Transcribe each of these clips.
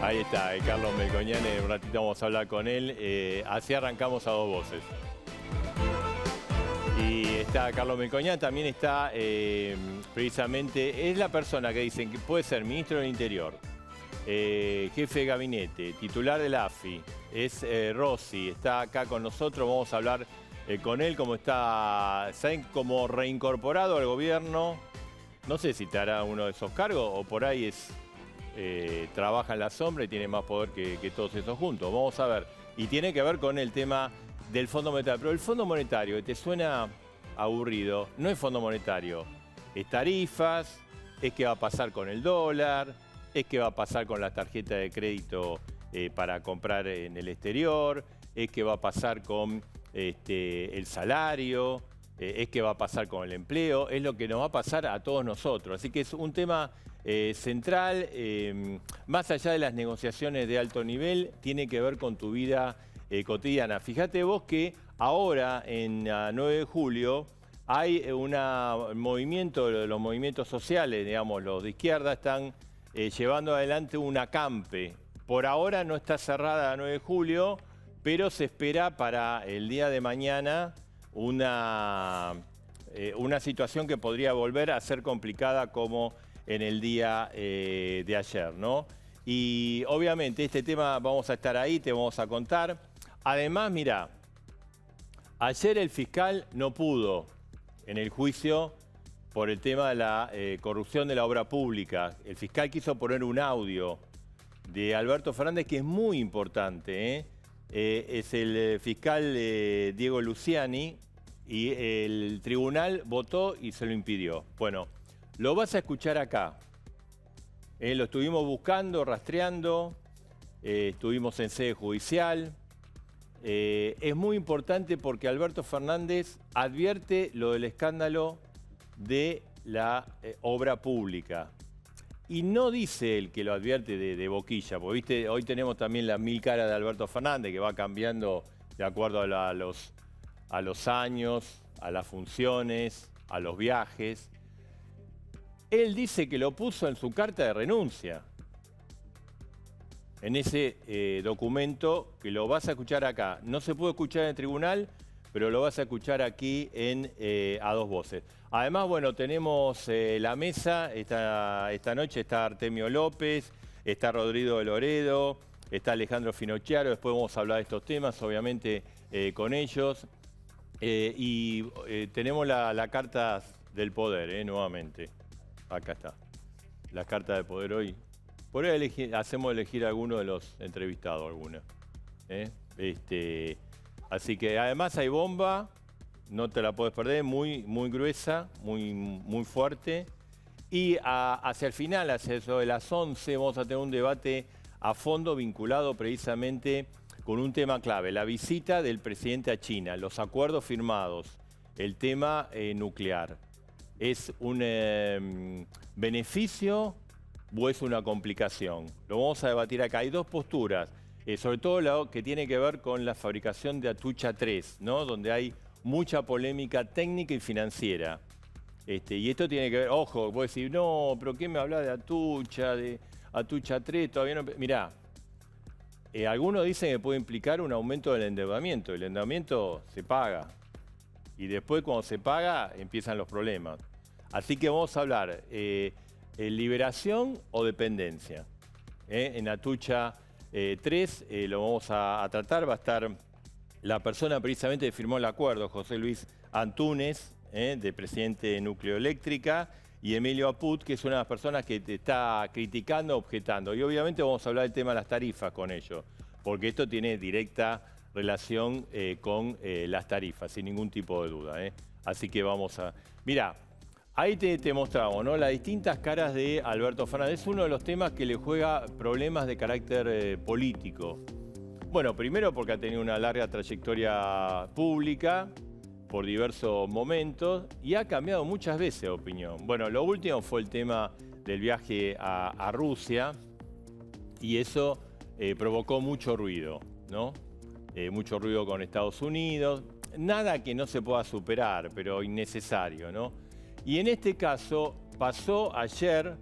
Ahí está, Carlos Melconian, en un ratito vamos a hablar con él. Así arrancamos a dos voces. Y está Carlos Melconian, también está precisamente, es la persona que dicen que puede ser ministro del Interior, jefe de gabinete, titular del AFI, es Rossi, está acá con nosotros, vamos a hablar con él, cómo está, ¿saben? Como reincorporado al gobierno. No sé si te hará uno de esos cargos o por ahí es... trabaja en la sombra y tiene más poder que todos esos juntos. Vamos a ver. Y tiene que ver con el tema del Fondo Monetario. Pero el Fondo Monetario, que te suena aburrido, no es Fondo Monetario. Es tarifas, es qué va a pasar con el dólar, es qué va a pasar con la tarjeta de crédito para comprar en el exterior, es qué va a pasar con el salario, es qué va a pasar con el empleo, es lo que nos va a pasar a todos nosotros. Así que es un tema... central, más allá de las negociaciones de alto nivel, tiene que ver con tu vida cotidiana. Fíjate vos que ahora, en 9 de julio, hay un movimiento, los movimientos sociales, digamos, los de izquierda, están llevando adelante un acampe. Por ahora no está cerrada a 9 de julio, pero se espera para el día de mañana una situación que podría volver a ser complicada como en el día de ayer, ¿no? Y obviamente este tema vamos a estar ahí, te vamos a contar. Además, mira, ayer el fiscal no pudo en el juicio por el tema de la corrupción de la obra pública. El fiscal quiso poner un audio de Alberto Fernández que es muy importante, es el fiscal Diego Luciani y el tribunal votó y se lo impidió. Bueno, lo vas a escuchar acá. Lo estuvimos buscando, rastreando, estuvimos en sede judicial. Es muy importante porque Alberto Fernández advierte lo del escándalo de la obra pública. Y no dice el que lo advierte de boquilla, porque ¿viste? Hoy tenemos también las 1000 caras de Alberto Fernández que va cambiando de acuerdo a los años, a las funciones, a los viajes. Él dice que lo puso en su carta de renuncia, en ese documento que lo vas a escuchar acá. No se puede escuchar en el tribunal, pero lo vas a escuchar aquí a dos voces. Además, bueno, tenemos la mesa, esta noche está Artemio López, está Rodrigo de Loredo, está Alejandro Finocchiaro, después vamos a hablar de estos temas, obviamente, con ellos. Y tenemos la carta del poder, nuevamente. Acá está, la carta de poder hoy. Por ahí hacemos elegir a alguno de los entrevistados, alguna. Así que además hay bomba, no te la puedes perder, muy gruesa, muy fuerte. Y hacia el final, hacia eso de las 11, vamos a tener un debate a fondo vinculado precisamente con un tema clave, la visita del presidente a China, los acuerdos firmados, el tema nuclear. ¿Es un beneficio o es una complicación? Lo vamos a debatir acá. Hay dos posturas, sobre todo lo que tiene que ver con la fabricación de Atucha 3, ¿no? Donde hay mucha polémica técnica y financiera. Y esto tiene que ver, ojo, vos decís, no, pero ¿qué me habla de Atucha 3? Todavía no... Mirá, algunos dicen que puede implicar un aumento del endeudamiento. El endeudamiento se paga. Y después, cuando se paga, empiezan los problemas. Así que vamos a hablar, liberación o dependencia. En Atucha 3 lo vamos a tratar, va a estar la persona precisamente que firmó el acuerdo, José Luis Antúnez, de presidente de Nucleoeléctrica, y Emilio Aput, que es una de las personas que te está criticando, objetando. Y obviamente vamos a hablar del tema de las tarifas con ellos, porque esto tiene directa relación con las tarifas, sin ningún tipo de duda. Así que vamos a... Mirá, ahí te mostramos, ¿no? Las distintas caras de Alberto Fernández. Es uno de los temas que le juega problemas de carácter político. Bueno, primero porque ha tenido una larga trayectoria pública por diversos momentos y ha cambiado muchas veces de opinión. Bueno, lo último fue el tema del viaje a Rusia y eso provocó mucho ruido, ¿no? Mucho ruido con Estados Unidos. Nada que no se pueda superar, pero innecesario, ¿no? Y en este caso pasó ayer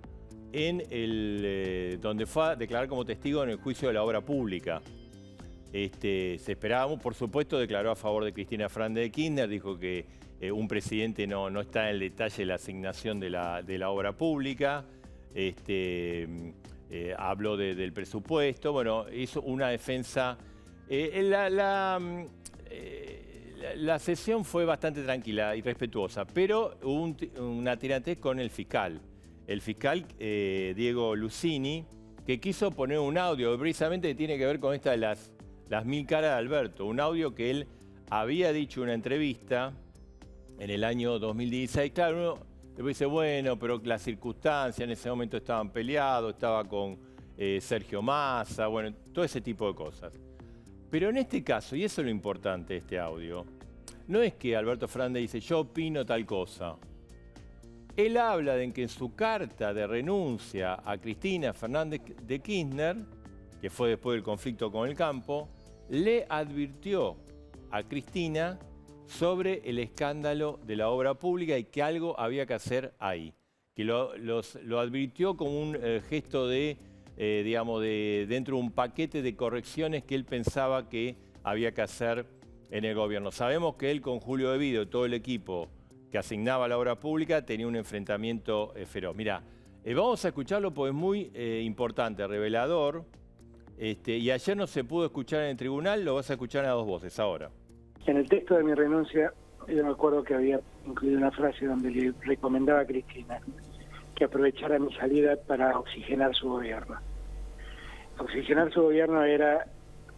donde fue a declarar como testigo en el juicio de la obra pública. Se esperaba, por supuesto, declaró a favor de Cristina Fernández de Kirchner, dijo que un presidente no está en el detalle de la asignación de la obra pública, habló del presupuesto, bueno, hizo una defensa. La sesión fue bastante tranquila y respetuosa, pero hubo una tirantez con el fiscal. El fiscal Diego Lucini, que quiso poner un audio, precisamente que tiene que ver con esta de las 1000 caras de Alberto, un audio que él había dicho en una entrevista en el año 2016. Claro, uno después dice, bueno, pero las circunstancias en ese momento estaban peleados, estaba con Sergio Massa, bueno, todo ese tipo de cosas. Pero en este caso, y eso es lo importante de este audio, no es que Alberto Fernández dice, yo opino tal cosa. Él habla de que en su carta de renuncia a Cristina Fernández de Kirchner, que fue después del conflicto con el campo, le advirtió a Cristina sobre el escándalo de la obra pública y que algo había que hacer ahí. Que lo advirtió como un gesto digamos, dentro de un paquete de correcciones que él pensaba que había que hacer en el gobierno. Sabemos que él con Julio De Vido y todo el equipo que asignaba la obra pública tenía un enfrentamiento feroz. Mirá, vamos a escucharlo porque es muy importante, revelador. Y ayer no se pudo escuchar en el tribunal, lo vas a escuchar a dos voces ahora. En el texto de mi renuncia, yo me acuerdo que había incluido una frase donde le recomendaba a Cristina que aprovechara mi salida para oxigenar su gobierno. Oxigenar su gobierno era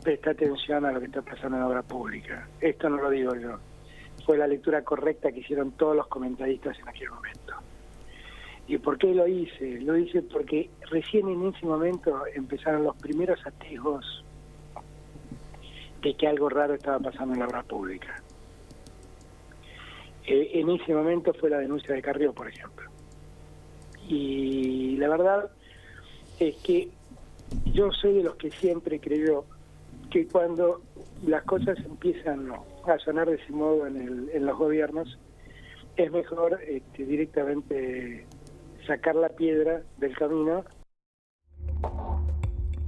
prestar atención a lo que está pasando en la obra pública. Esto no lo digo yo. Fue la lectura correcta que hicieron todos los comentaristas en aquel momento. ¿Y por qué lo hice? Lo hice porque recién en ese momento empezaron los primeros atisbos de que algo raro estaba pasando en la obra pública. En ese momento fue la denuncia de Carrió, por ejemplo. Y la verdad es que yo soy de los que siempre creyó que cuando las cosas empiezan a sonar de ese modo en los gobiernos, es mejor directamente sacar la piedra del camino.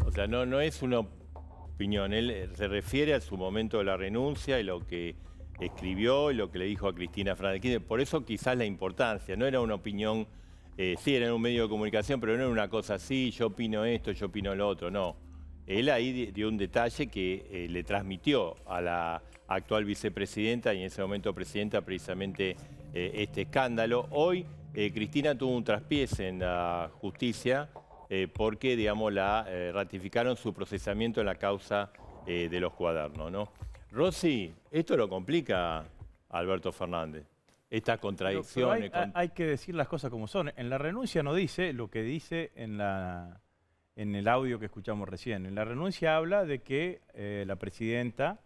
O sea, no es una opinión, él se refiere a su momento de la renuncia y lo que escribió y lo que le dijo a Cristina Fernández de Kirchner. Por eso quizás la importancia, no era una opinión, sí era en un medio de comunicación, pero no era una cosa así, yo opino esto, yo opino lo otro, no. Él ahí dio un detalle que le transmitió a la actual vicepresidenta y en ese momento presidenta precisamente este escándalo. Hoy Cristina tuvo un traspiés en la justicia porque, digamos, ratificaron su procesamiento en la causa de los cuadernos, ¿no? Rosy, esto lo complica a Alberto Fernández. Estas contradicciones. Hay que decir las cosas como son. En la renuncia no dice lo que dice en el audio que escuchamos recién. En la renuncia habla de que la presidenta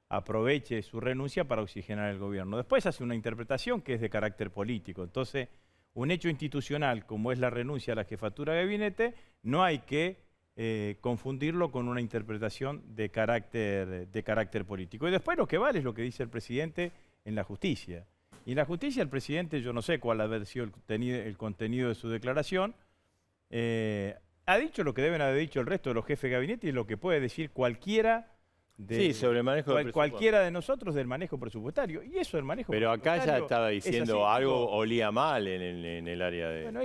aproveche su renuncia para oxigenar el gobierno. Después hace una interpretación que es de carácter político. Entonces, un hecho institucional como es la renuncia a la jefatura de gabinete, no hay que confundirlo con una interpretación de carácter político. Y después lo que vale es lo que dice el presidente en la justicia. Y en la justicia el presidente, yo no sé cuál haber sido el contenido de su declaración, ha dicho lo que deben haber dicho el resto de los jefes de gabinete y lo que puede decir cualquiera sobre el manejo del cualquiera de nosotros del manejo presupuestario. Y eso del manejo Pero presupuestario. acá ya estaba diciendo así, algo olía mal en el área de... Bueno,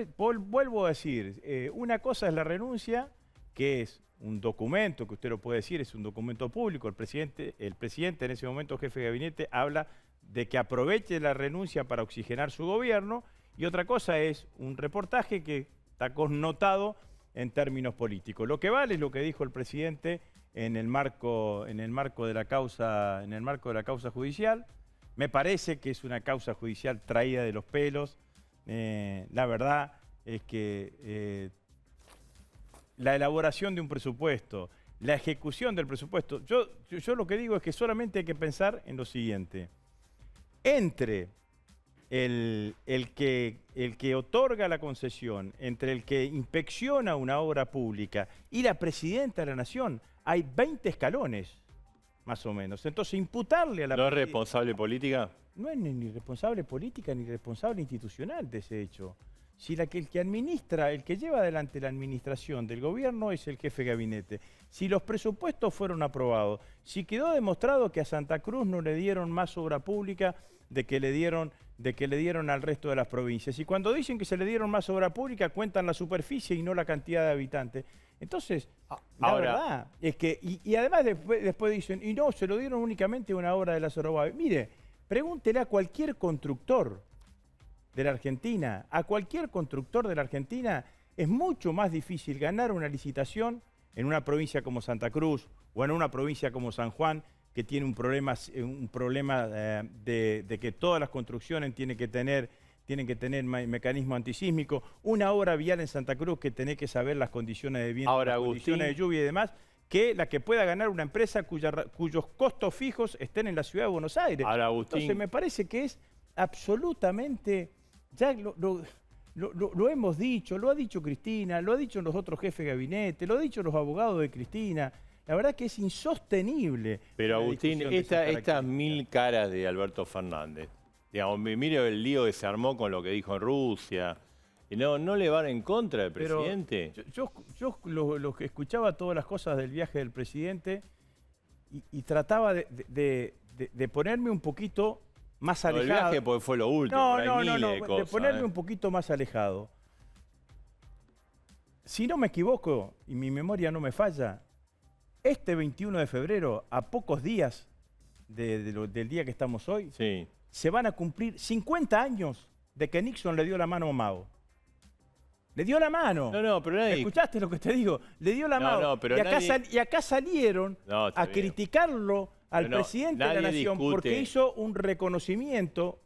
vuelvo a decir, una cosa es la renuncia, que es un documento, que usted lo puede decir, es un documento público. El presidente en ese momento, jefe de gabinete, habla de que aproveche la renuncia para oxigenar su gobierno. Y otra cosa es un reportaje que está connotado en términos políticos. Lo que vale es lo que dijo el presidente en el marco de la causa judicial. Me parece que es una causa judicial traída de los pelos. La verdad es que la elaboración de un presupuesto, la ejecución del presupuesto, yo lo que digo es que solamente hay que pensar en lo siguiente. Entre el que otorga la concesión, entre el que inspecciona una obra pública y la presidenta de la Nación, hay 20 escalones, más o menos. Entonces, imputarle a la... ¿No es responsable política? No es ni responsable política ni responsable institucional de ese hecho. si el que administra, el que lleva adelante la administración del gobierno es el jefe de gabinete? Si los presupuestos fueron aprobados, si quedó demostrado que a Santa Cruz no le dieron más obra pública de que le dieron al resto de las provincias. Y cuando dicen que se le dieron más obra pública, cuentan la superficie y no la cantidad de habitantes. Entonces, la verdad es que, y además después dicen, y no, se lo dieron únicamente una obra de la Sorobabe. Mire, pregúntele a cualquier constructor de la Argentina, es mucho más difícil ganar una licitación en una provincia como Santa Cruz o en una provincia como San Juan, que tiene un problema de que todas las construcciones tienen que tener mecanismo antisísmico, una obra vial en Santa Cruz que tenés que saber las condiciones de viento, las condiciones de lluvia y demás, que la que pueda ganar una empresa cuyos costos fijos estén en la ciudad de Buenos Aires. Ahora, Agustín, entonces me parece que es absolutamente, ya lo hemos dicho, lo ha dicho Cristina, lo ha dicho los otros jefes de gabinete, lo han dicho los abogados de Cristina. La verdad que es insostenible. Pero Agustín, estas 1000 caras de Alberto Fernández, digamos, mire el lío que se armó con lo que dijo en Rusia, y no le van en contra del presidente. Yo lo que escuchaba todas las cosas del viaje del presidente y trataba de ponerme un poquito más alejado. El viaje porque fue lo último, de ponerme un poquito más alejado. Si no me equivoco y mi memoria no me falla, este 21 de febrero, a pocos días del día que estamos hoy, sí, se van a cumplir 50 años de que Nixon le dio la mano a Mao. Le dio la mano. No, pero nadie... ¿Escuchaste lo que te digo? Le dio la mano. Pero y acá salieron a criticarlo al presidente de la Nación porque hizo un reconocimiento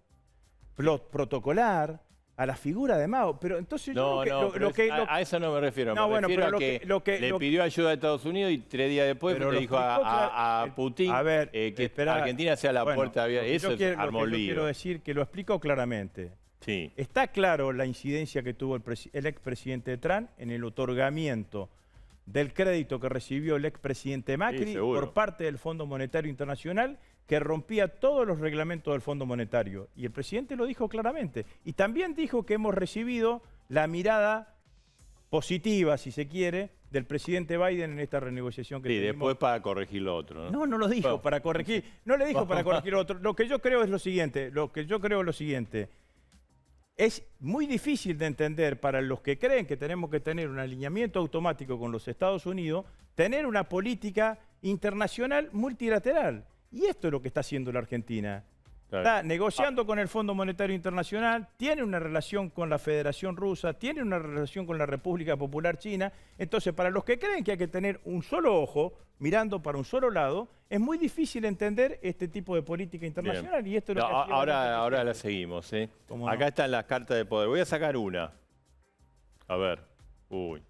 protocolar a la figura de Mao. Pero entonces a eso no me refiero. Me refiero a que le pidió ayuda a Estados Unidos y 3 días después le dijo a Putin que Argentina sea la puerta abierta. Eso es armó lío. Yo quiero decir que lo explico claramente. Sí. Está claro la incidencia que tuvo el expresidente Trump en el otorgamiento del crédito que recibió el expresidente Macri por parte del Fondo Monetario Internacional, que rompía todos los reglamentos del Fondo Monetario. Y el presidente lo dijo claramente. Y también dijo que hemos recibido la mirada positiva, si se quiere, del presidente Biden en esta renegociación que tenemos. Después para corregir lo otro, ¿no? No lo dijo para corregir. No le dijo para corregir lo otro. Lo que yo creo es lo siguiente. Es muy difícil de entender para los que creen que tenemos que tener un alineamiento automático con los Estados Unidos, tener una política internacional multilateral. Y esto es lo que está haciendo la Argentina. Claro. Está negociando con el Fondo Monetario Internacional, tiene una relación con la Federación Rusa, tiene una relación con la República Popular China. Entonces, para los que creen que hay que tener un solo ojo, mirando para un solo lado, es muy difícil entender este tipo de política internacional. Bien. Y esto es lo que ahora la seguimos. Acá están las cartas de poder. Voy a sacar una. A ver. Uy.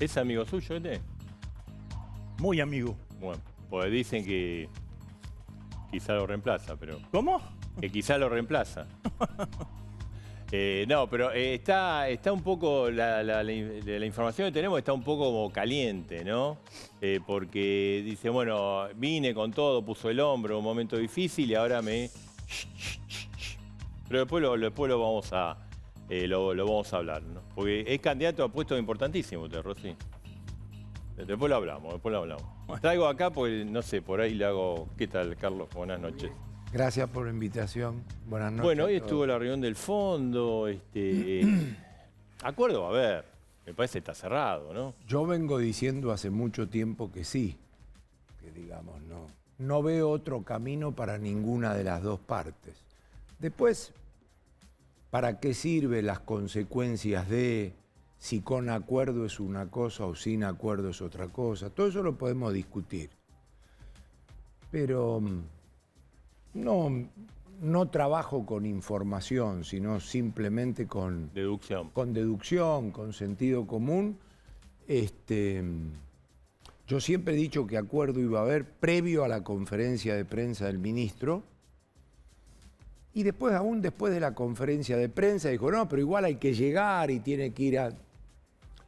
¿Es amigo suyo este? Muy amigo. Bueno, pues dicen que quizá lo reemplaza, pero... ¿Cómo? Que quizá lo reemplaza. No, pero está un poco, la información que tenemos está un poco como caliente, ¿no? Porque dice, bueno, vine con todo, puso el hombro en un momento difícil y ahora me... Pero después lo vamos a hablar, ¿no? Porque es candidato a puestos importantísimos usted, Rosy. Después lo hablamos. Traigo acá porque, no sé, por ahí le hago... ¿Qué tal, Carlos? Buenas noches. Gracias por la invitación. Buenas noches. Bueno, hoy estuvo la reunión del fondo. Acuerdo, a ver, me parece que está cerrado, ¿no? Yo vengo diciendo hace mucho tiempo que sí, que digamos, no veo otro camino para ninguna de las dos partes. Después, ¿para qué sirven las consecuencias de si con acuerdo es una cosa o sin acuerdo es otra cosa? Todo eso lo podemos discutir. Pero no trabajo con información, sino simplemente con deducción, con sentido común. Yo siempre he dicho que acuerdo iba a haber previo a la conferencia de prensa del ministro. Y después, aún después de la conferencia de prensa, dijo, no, pero igual hay que llegar y tiene que ir a...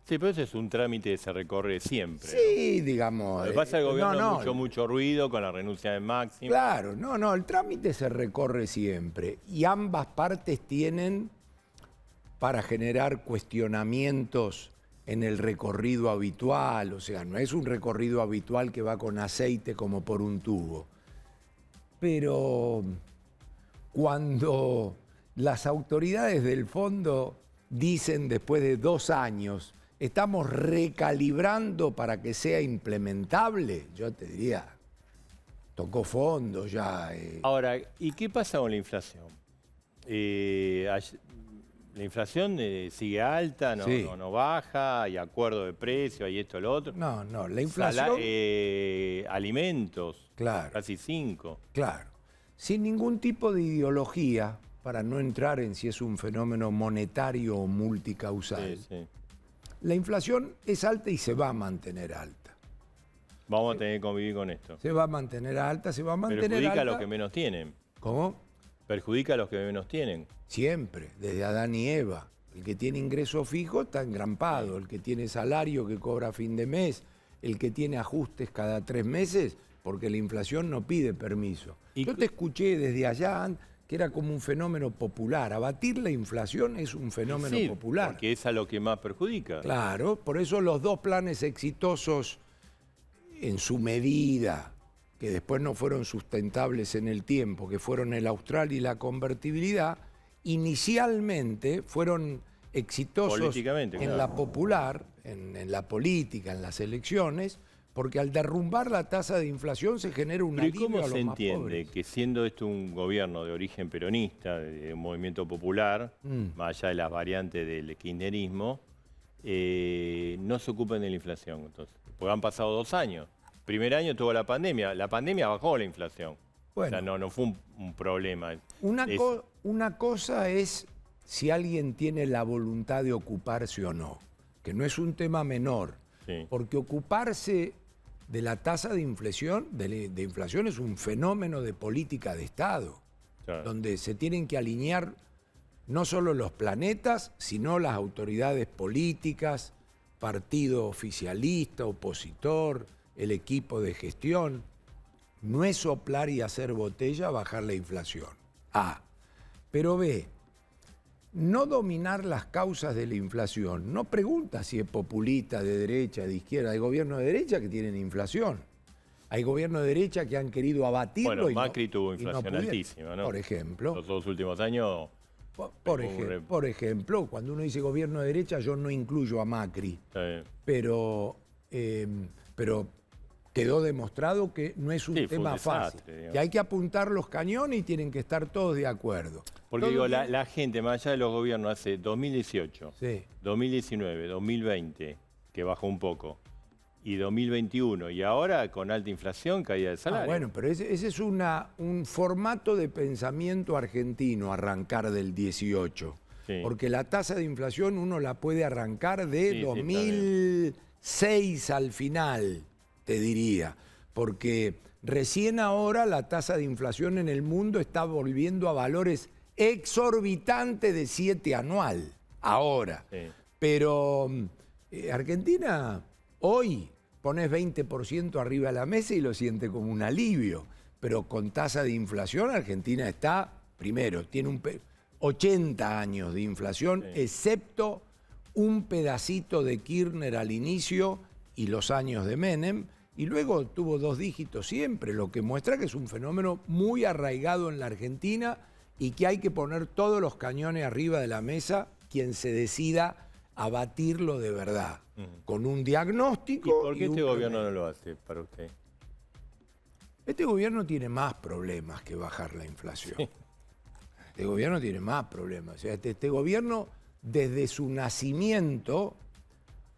Sí, pero eso es un trámite que se recorre siempre. Sí, ¿no? Digamos... Lo que pasa es que el gobierno mucho ruido con la renuncia de Máximo. Claro, el trámite se recorre siempre. Y ambas partes tienen para generar cuestionamientos en el recorrido habitual, o sea, no es un recorrido habitual que va con aceite como por un tubo. Pero cuando las autoridades del fondo dicen después de 2 años, estamos recalibrando para que sea implementable, yo te diría, tocó fondo ya. Ahora, ¿y qué pasa con la inflación? La inflación sigue alta, Sí. no baja, hay acuerdo de precio, hay esto, lo otro. No, la inflación... Alimentos, Claro. casi 5. Claro, sin ningún tipo de ideología, para no entrar en si es un fenómeno monetario o multicausal. Sí, sí. La inflación es alta y se va a mantener alta. Vamos a tener que convivir con esto. Se va a mantener alta, se va a mantener Perjudica alta. a los que menos tienen. ¿Cómo? Perjudica a los que menos tienen. Siempre, desde Adán y Eva. El que tiene ingreso fijo está engrampado, el que tiene salario que cobra a fin de mes, el que tiene ajustes cada 3 meses, porque la inflación no pide permiso. Yo te escuché desde allá que era como un fenómeno popular. Abatir la inflación es un fenómeno Sí, popular. porque es a lo que más perjudica. Claro, por eso los 2 planes exitosos en su medida, que después no fueron sustentables en el tiempo, que fueron el austral y la convertibilidad, inicialmente fueron exitosos Políticamente, en claro. la popular, en la política, en las elecciones, porque al derrumbar la tasa de inflación se genera un Pero ¿y alivio cómo a los se más entiende pobres. que siendo esto un gobierno de origen peronista, de un movimiento popular, más allá de las variantes del kirchnerismo, no se ocupen de la inflación? Entonces, porque han pasado 2 años. Primer año tuvo la pandemia bajó la inflación. Bueno. O sea, no fue un problema. Una cosa es si alguien tiene la voluntad de ocuparse o no, que no es un tema menor, Sí. porque ocuparse de la tasa de inflación es un fenómeno de política de Estado, Claro. donde se tienen que alinear no solo los planetas, sino las autoridades políticas, partido oficialista, opositor, el equipo de gestión. No es soplar y hacer botella bajar la inflación. A. Pero B. No dominar las causas de la inflación. No pregunta si es populista, de derecha, de izquierda. Hay gobiernos de derecha que tienen inflación. Hay gobiernos de derecha que han querido abatirlo. Bueno, y Macri tuvo y no inflación pudieron. altísima, ¿no? Por ejemplo. Los 2 últimos años. Por ejemplo, cuando uno dice gobierno de derecha, yo no incluyo a Macri. Pero quedó demostrado que no es un Sí, fue un tema desastre, fácil, digamos. que hay que apuntar los cañones y tienen que estar todos de acuerdo. Porque Todo digo, bien. la gente, más allá de los gobiernos, hace 2018, Sí. 2019, 2020, que bajó un poco, y 2021, y ahora con alta inflación, caída de salario. Bueno, pero ese es un formato de pensamiento argentino, arrancar del 18. Sí. Porque la tasa de inflación uno la puede arrancar de Sí, sí, está 2006 al final, te diría. Porque recién ahora la tasa de inflación en el mundo está volviendo a valores exorbitantes de 7 anual. Ahora. Sí. Pero Argentina, hoy pones 20% arriba de la mesa y lo siente como un alivio. Pero con tasa de inflación, Argentina está, primero, tiene 80 años de inflación, Sí. excepto un pedacito de Kirchner al inicio y los años de Menem, y luego tuvo 2 dígitos siempre, lo que muestra que es un fenómeno muy arraigado en la Argentina y que hay que poner todos los cañones arriba de la mesa quien se decida a batirlo de verdad, con un ¿Y diagnóstico. por qué un este gobierno no remedio. lo hace para usted? Este gobierno tiene más problemas que bajar la inflación. Este gobierno tiene más problemas. O sea, este gobierno, desde su nacimiento,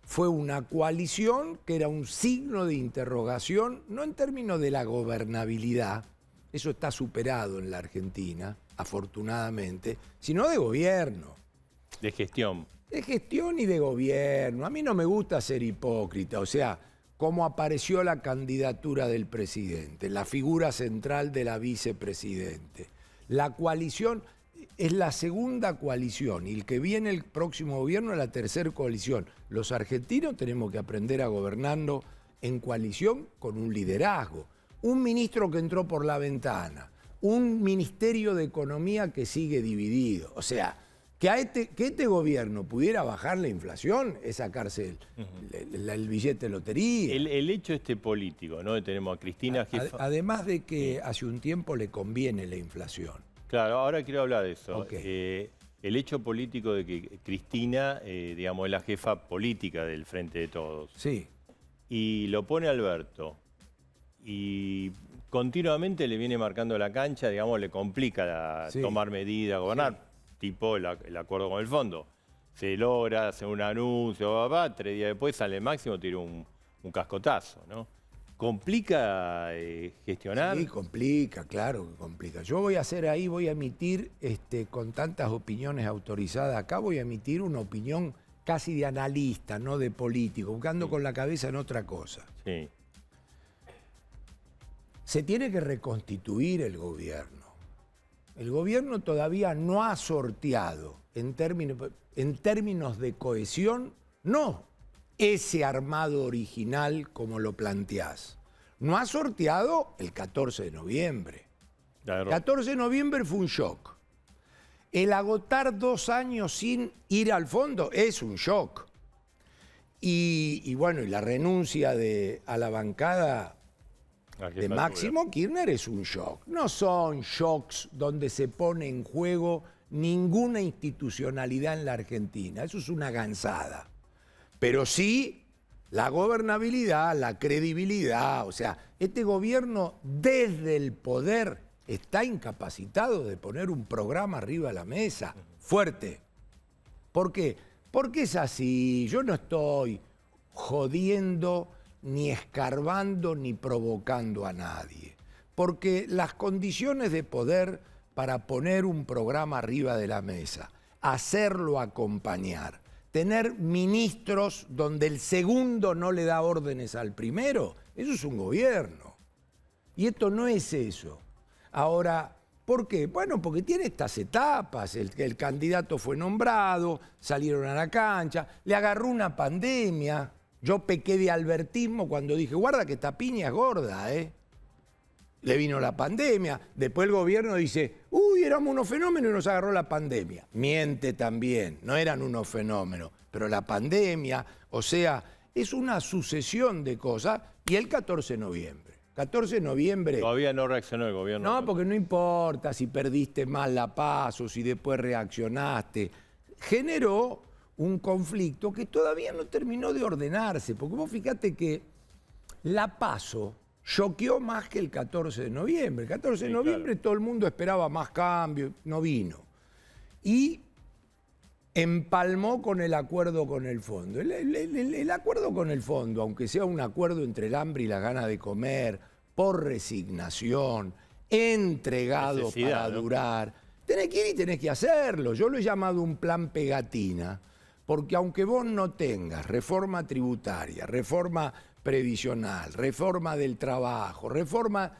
fue una coalición que era un signo de interrogación, no en términos de la gobernabilidad, eso está superado en la Argentina, afortunadamente, sino de gobierno. De gestión. De gestión y de gobierno. A mí no me gusta ser hipócrita, o sea, cómo apareció la candidatura del presidente, la figura central de la vicepresidente. La coalición es la segunda coalición y el que viene el próximo gobierno es la tercera coalición. Los argentinos tenemos que aprender a gobernando en coalición con un liderazgo. Un ministro que entró por la ventana, un ministerio de economía que sigue dividido. O sea, Que este gobierno pudiera bajar la inflación es sacarse el billete de lotería. El hecho político, ¿no? Tenemos a Cristina jefa. Además de que hace un tiempo le conviene la inflación. Claro, ahora quiero hablar de eso. Okay. El hecho político de que Cristina, digamos, es la jefa política del Frente de Todos. Sí. Y lo pone Alberto. Y continuamente le viene marcando la cancha, digamos, le complica tomar medidas, gobernar. Sí. Tipo el acuerdo con el fondo. Se logra, hace un anuncio, 3 días después sale Máximo, tira un cascotazo, ¿no? ¿Complica gestionar? Sí, complica, claro que complica. Yo voy a emitir, con tantas opiniones autorizadas acá, voy a emitir una opinión casi de analista, no de político, buscando con la cabeza en otra cosa. Sí. Se tiene que reconstituir el gobierno. El gobierno todavía no ha sorteado, en términos de cohesión, no ese armado original como lo planteás. No ha sorteado el 14 de noviembre. El 14 de noviembre fue un shock. El agotar 2 años sin ir al fondo es un shock. Y bueno, y la renuncia a la bancada de Máximo Kirchner es un shock. No son shocks donde se pone en juego ninguna institucionalidad en la Argentina. Eso es una gansada. Pero sí la gobernabilidad, la credibilidad. O sea, este gobierno desde el poder está incapacitado de poner un programa arriba de la mesa. Fuerte. ¿Por qué? Porque es así. Yo no estoy jodiendo, ni escarbando, ni provocando a nadie. Porque las condiciones de poder para poner un programa arriba de la mesa, hacerlo acompañar, tener ministros donde el segundo no le da órdenes al primero, eso es un gobierno. Y esto no es eso. Ahora, ¿por qué? Bueno, porque tiene estas etapas. El candidato fue nombrado, salieron a la cancha, le agarró una pandemia. Yo pequé de albertismo cuando dije, guarda que esta piña es gorda, ¿eh? Le vino la pandemia, después el gobierno dice, uy, éramos unos fenómenos y nos agarró la pandemia. Miente también, no eran unos fenómenos, pero la pandemia, o sea, es una sucesión de cosas. Y el 14 de noviembre. 14 de noviembre... Todavía no reaccionó el gobierno. No, porque no importa si perdiste mal la paz o si después reaccionaste. Generó un conflicto que todavía no terminó de ordenarse, porque vos fíjate que la PASO choqueó más que el 14 de noviembre. El 14 de noviembre claro, todo el mundo esperaba más cambio, no vino. Y empalmó con el acuerdo con el fondo. El acuerdo con el fondo, aunque sea un acuerdo entre el hambre y la gana de comer, por resignación, entregado para durar, tenés que ir y tenés que hacerlo. Yo lo he llamado un plan pegatina, porque aunque vos no tengas reforma tributaria, reforma previsional, reforma del trabajo, reforma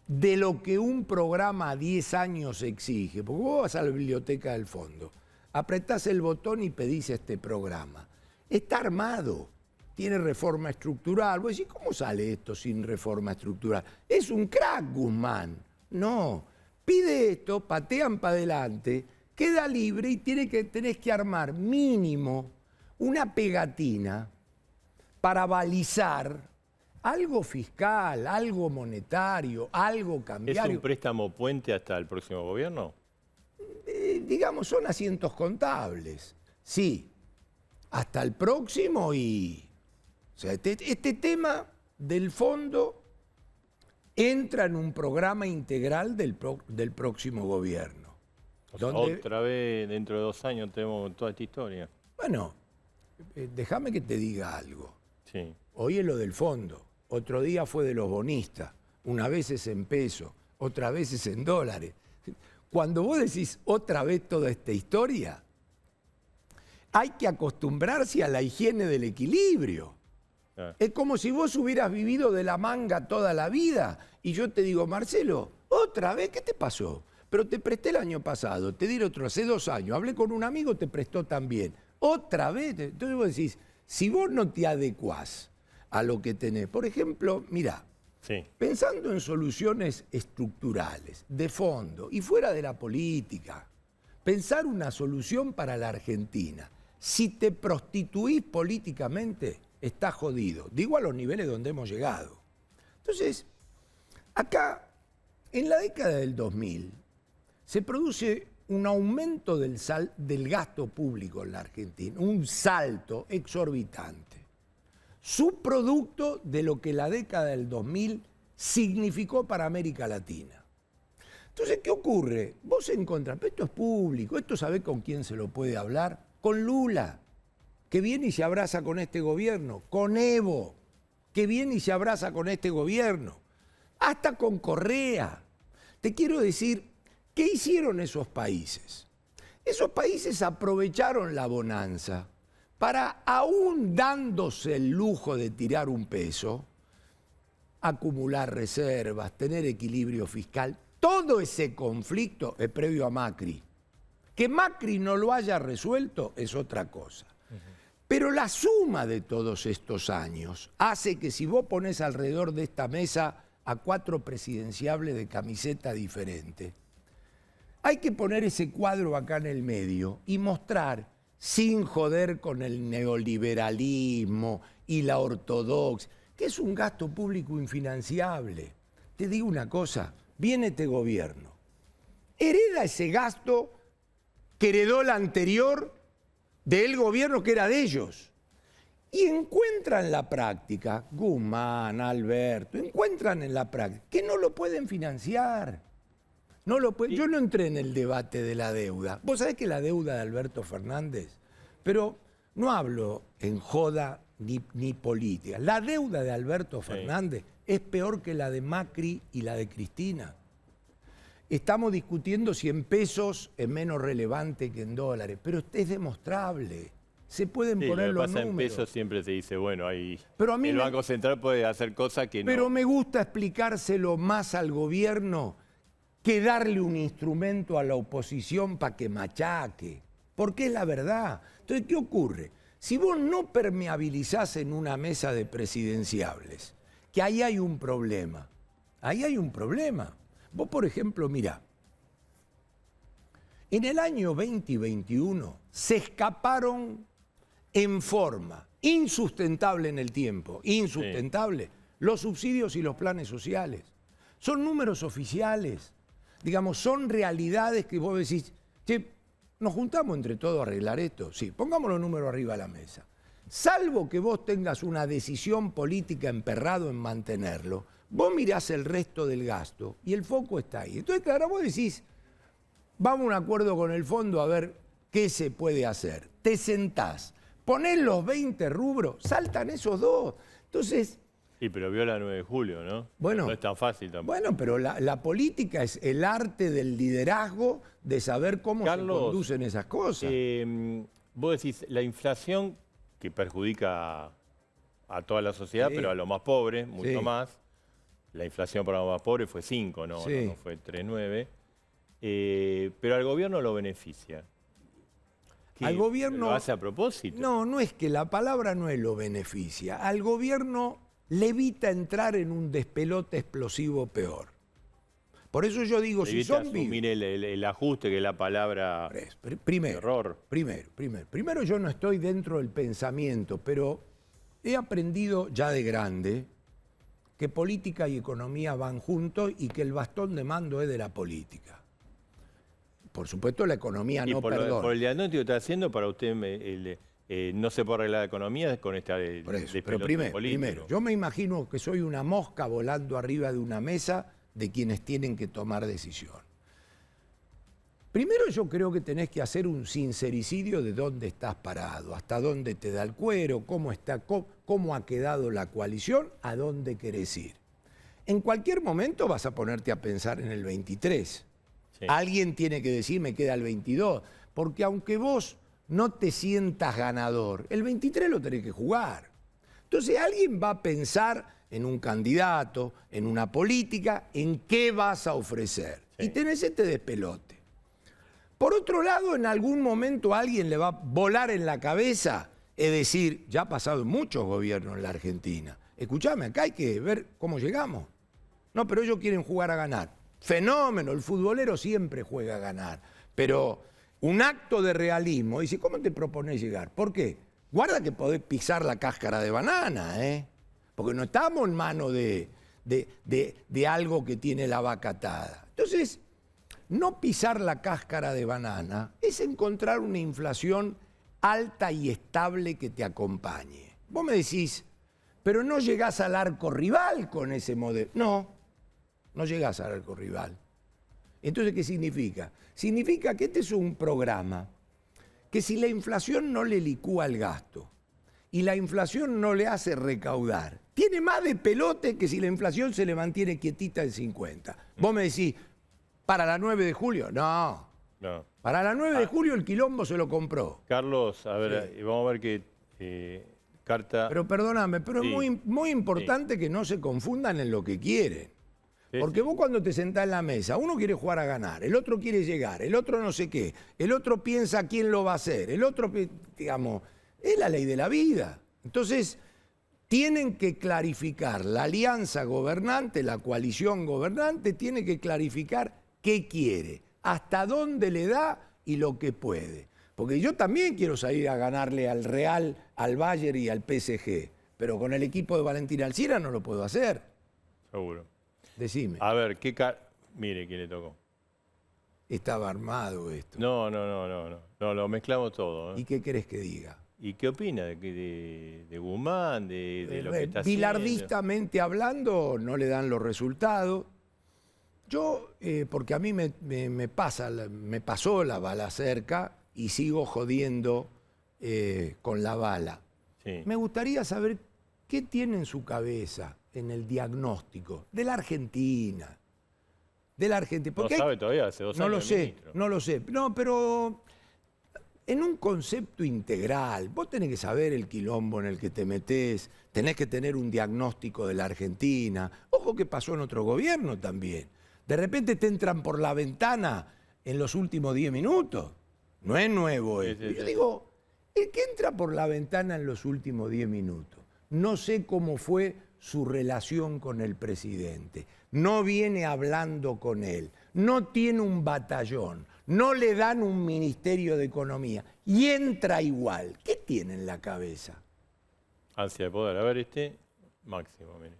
de lo que un programa a 10 años exige, porque vos vas a la biblioteca del fondo, apretás el botón y pedís este programa. Está armado, tiene reforma estructural. Vos decís, ¿cómo sale esto sin reforma estructural? Es un crack, Guzmán. No, pide esto, patean para adelante, queda libre y tenés que armar mínimo una pegatina para balizar algo fiscal, algo monetario, algo cambiario. ¿Es un préstamo puente hasta el próximo gobierno? Digamos, son asientos contables. Sí, hasta el próximo y... O sea, este tema del fondo entra en un programa integral del próximo gobierno. O sea, otra vez, dentro de 2 años, tenemos toda esta historia. Bueno, déjame que te diga algo. Sí. Hoy es lo del fondo, otro día fue de los bonistas, una vez es en pesos, otra vez es en dólares. Cuando vos decís otra vez toda esta historia, hay que acostumbrarse a la higiene del equilibrio. Es como si vos hubieras vivido de la manga toda la vida y yo te digo, Marcelo, ¿otra vez? ¿Qué te pasó? Pero te presté el año pasado, te di otro hace 2 años, hablé con un amigo, te prestó también. ¿Otra vez? Entonces vos decís, si vos no te adecuás a lo que tenés, por ejemplo, mirá, pensando en soluciones estructurales, de fondo y fuera de la política, pensar una solución para la Argentina. Si te prostituís políticamente, estás jodido. Digo a los niveles donde hemos llegado. Entonces, acá, en la década del 2000, se produce un aumento del gasto público en la Argentina, un salto exorbitante, subproducto de lo que la década del 2000 significó para América Latina. Entonces, ¿qué ocurre? Vos encontrás, pero esto es público, esto sabés con quién se lo puede hablar, con Lula, que viene y se abraza con este gobierno, con Evo, que viene y se abraza con este gobierno, hasta con Correa. Te quiero decir, ¿qué hicieron esos países? Esos países aprovecharon la bonanza para, aún dándose el lujo de tirar un peso, acumular reservas, tener equilibrio fiscal. Todo ese conflicto es previo a Macri. Que Macri no lo haya resuelto es otra cosa. Pero la suma de todos estos años hace que si vos ponés alrededor de esta mesa a 4 presidenciables de camiseta diferente, hay que poner ese cuadro acá en el medio y mostrar, sin joder con el neoliberalismo y la ortodoxia, que es un gasto público infinanciable. Te digo una cosa, viene este gobierno, hereda ese gasto que heredó el anterior del gobierno que era de ellos. Y encuentran en la práctica, Guzmán, Alberto, encuentran en la práctica que no lo pueden financiar. No lo pueden. Yo no entré en el debate de la deuda. Vos sabés que la deuda de Alberto Fernández, pero no hablo en joda ni política. La deuda de Alberto Fernández es peor que la de Macri y la de Cristina. Estamos discutiendo si en pesos es menos relevante que en dólares, pero es demostrable. Se pueden poner los números. En pesos siempre se dice, bueno, ahí pero a mí el Banco Central puede hacer cosas que no. Pero me gusta explicárselo más al gobierno que darle un instrumento a la oposición para que machaque. Porque es la verdad. Entonces, ¿qué ocurre? Si vos no permeabilizás en una mesa de presidenciables, que ahí hay un problema. Ahí hay un problema. Vos, por ejemplo, mirá, en el año 2021 se escaparon en forma insustentable en el tiempo, insustentable, los subsidios y los planes sociales. Son números oficiales, digamos, son realidades que vos decís, che, nos juntamos entre todos a arreglar esto. Sí, pongamos los números arriba de la mesa. Salvo que vos tengas una decisión política emperrado en mantenerlo, vos mirás el resto del gasto y el foco está ahí. Entonces, claro, vos decís, vamos a un acuerdo con el fondo a ver qué se puede hacer. Te sentás, ponés los 20 rubros, saltan esos 2. Entonces... Sí, pero vio la 9 de julio, ¿no? Bueno, no es tan fácil tampoco. Bueno, pero la política es el arte del liderazgo, de saber cómo Carlos, se conducen esas cosas. Vos decís, la inflación que perjudica a toda la sociedad, Sí. pero a los más pobres, mucho Sí. más. La inflación para los más pobres fue 5, no, Sí. no fue 3,9. Pero al gobierno lo beneficia. ¿Qué? Al gobierno... ¿Lo hace a propósito? No, no es que la palabra no es lo beneficia. Al gobierno le evita entrar en un despelote explosivo peor. Por eso yo digo, si Evita son asumir el ajuste, que es la palabra error. Primero yo no estoy dentro del pensamiento, pero he aprendido ya de grande que política y economía van juntos y que el bastón de mando es de la política. Por supuesto la economía Y no por perdona. el diagnóstico que está haciendo, para usted no se puede arreglar la economía con esta Por eso, pero despelote político. primero, yo me imagino que soy una mosca volando arriba de una mesa de quienes tienen que tomar decisión. Primero yo creo que tenés que hacer un sincericidio de dónde estás parado, hasta dónde te da el cuero, cómo ha quedado la coalición, a dónde querés ir. En cualquier momento vas a ponerte a pensar en el 23. Sí. Alguien tiene que decir, me queda el 22, porque aunque vos no te sientas ganador, el 23 lo tenés que jugar. Entonces alguien va a pensar en un candidato, en una política, en qué vas a ofrecer. Sí. Y tenés este despelote. Por otro lado, en algún momento a alguien le va a volar en la cabeza, es decir, ya ha pasado en muchos gobiernos en la Argentina. Escuchame, acá hay que ver cómo llegamos. No, pero ellos quieren jugar a ganar. Fenómeno, el futbolero siempre juega a ganar. Pero un acto de realismo. Dice, ¿cómo te propones llegar? ¿Por qué? Guarda que podés pisar la cáscara de banana, ¿eh? Porque no estamos en manos de algo que tiene la vaca atada. Entonces, no pisar la cáscara de banana es encontrar una inflación alta y estable que te acompañe. Vos me decís, pero no llegás al arco rival con ese modelo. No, no llegás al arco rival. Entonces, ¿qué significa? Significa que este es un programa que si la inflación no le licúa el gasto y la inflación no le hace recaudar, tiene más de pelote que si la inflación se le mantiene quietita en 50. Vos me decís, ¿para la 9 de julio? No. No. Para la 9 de julio el quilombo se lo compró. Carlos, a ver, Sí. vamos a ver qué carta... Pero perdóname, pero Sí. es muy importante que no se confundan en lo que quieren. Sí, Porque sí. vos cuando te sentás en la mesa, uno quiere jugar a ganar, el otro quiere llegar, el otro no sé qué, el otro piensa quién lo va a hacer, el otro, digamos, es la ley de la vida. Entonces, tienen que clarificar, la alianza gobernante, la coalición gobernante, tiene que clarificar qué quiere, hasta dónde le da y lo que puede. Porque yo también quiero salir a ganarle al Real, al Bayern y al PSG, pero con el equipo de Valentín Alcira no lo puedo hacer. Seguro. Decime, A ver, mire quién le tocó. estaba armado esto. No, lo mezclamos todo. ¿eh? ¿Y qué querés que diga? ¿Y qué opina de Guzmán, de lo que está haciendo? Bilardistamente hablando, no le dan los resultados. Yo, porque a mí me pasó la bala cerca y sigo jodiendo con la bala. Sí. Me gustaría saber qué tiene en su cabeza en el diagnóstico de la Argentina. De la Argentina. No Porque sabe todavía, hace 2 no años lo es sé, ministro. no lo sé. No, pero en un concepto integral, vos tenés que saber el quilombo en el que te metés, tenés que tener un diagnóstico de la Argentina. Ojo que pasó en otro gobierno también. De repente te entran por la ventana en los últimos 10 minutos. No es nuevo Sí, esto. sí, Yo sí. digo, el que entra por la ventana en los últimos 10 minutos, no sé cómo fue su relación con el presidente, no viene hablando con él, no tiene un batallón, no le dan un ministerio de economía y entra igual. ¿Qué tiene en la cabeza? Ansia de poder. A ver, Máximo, mire.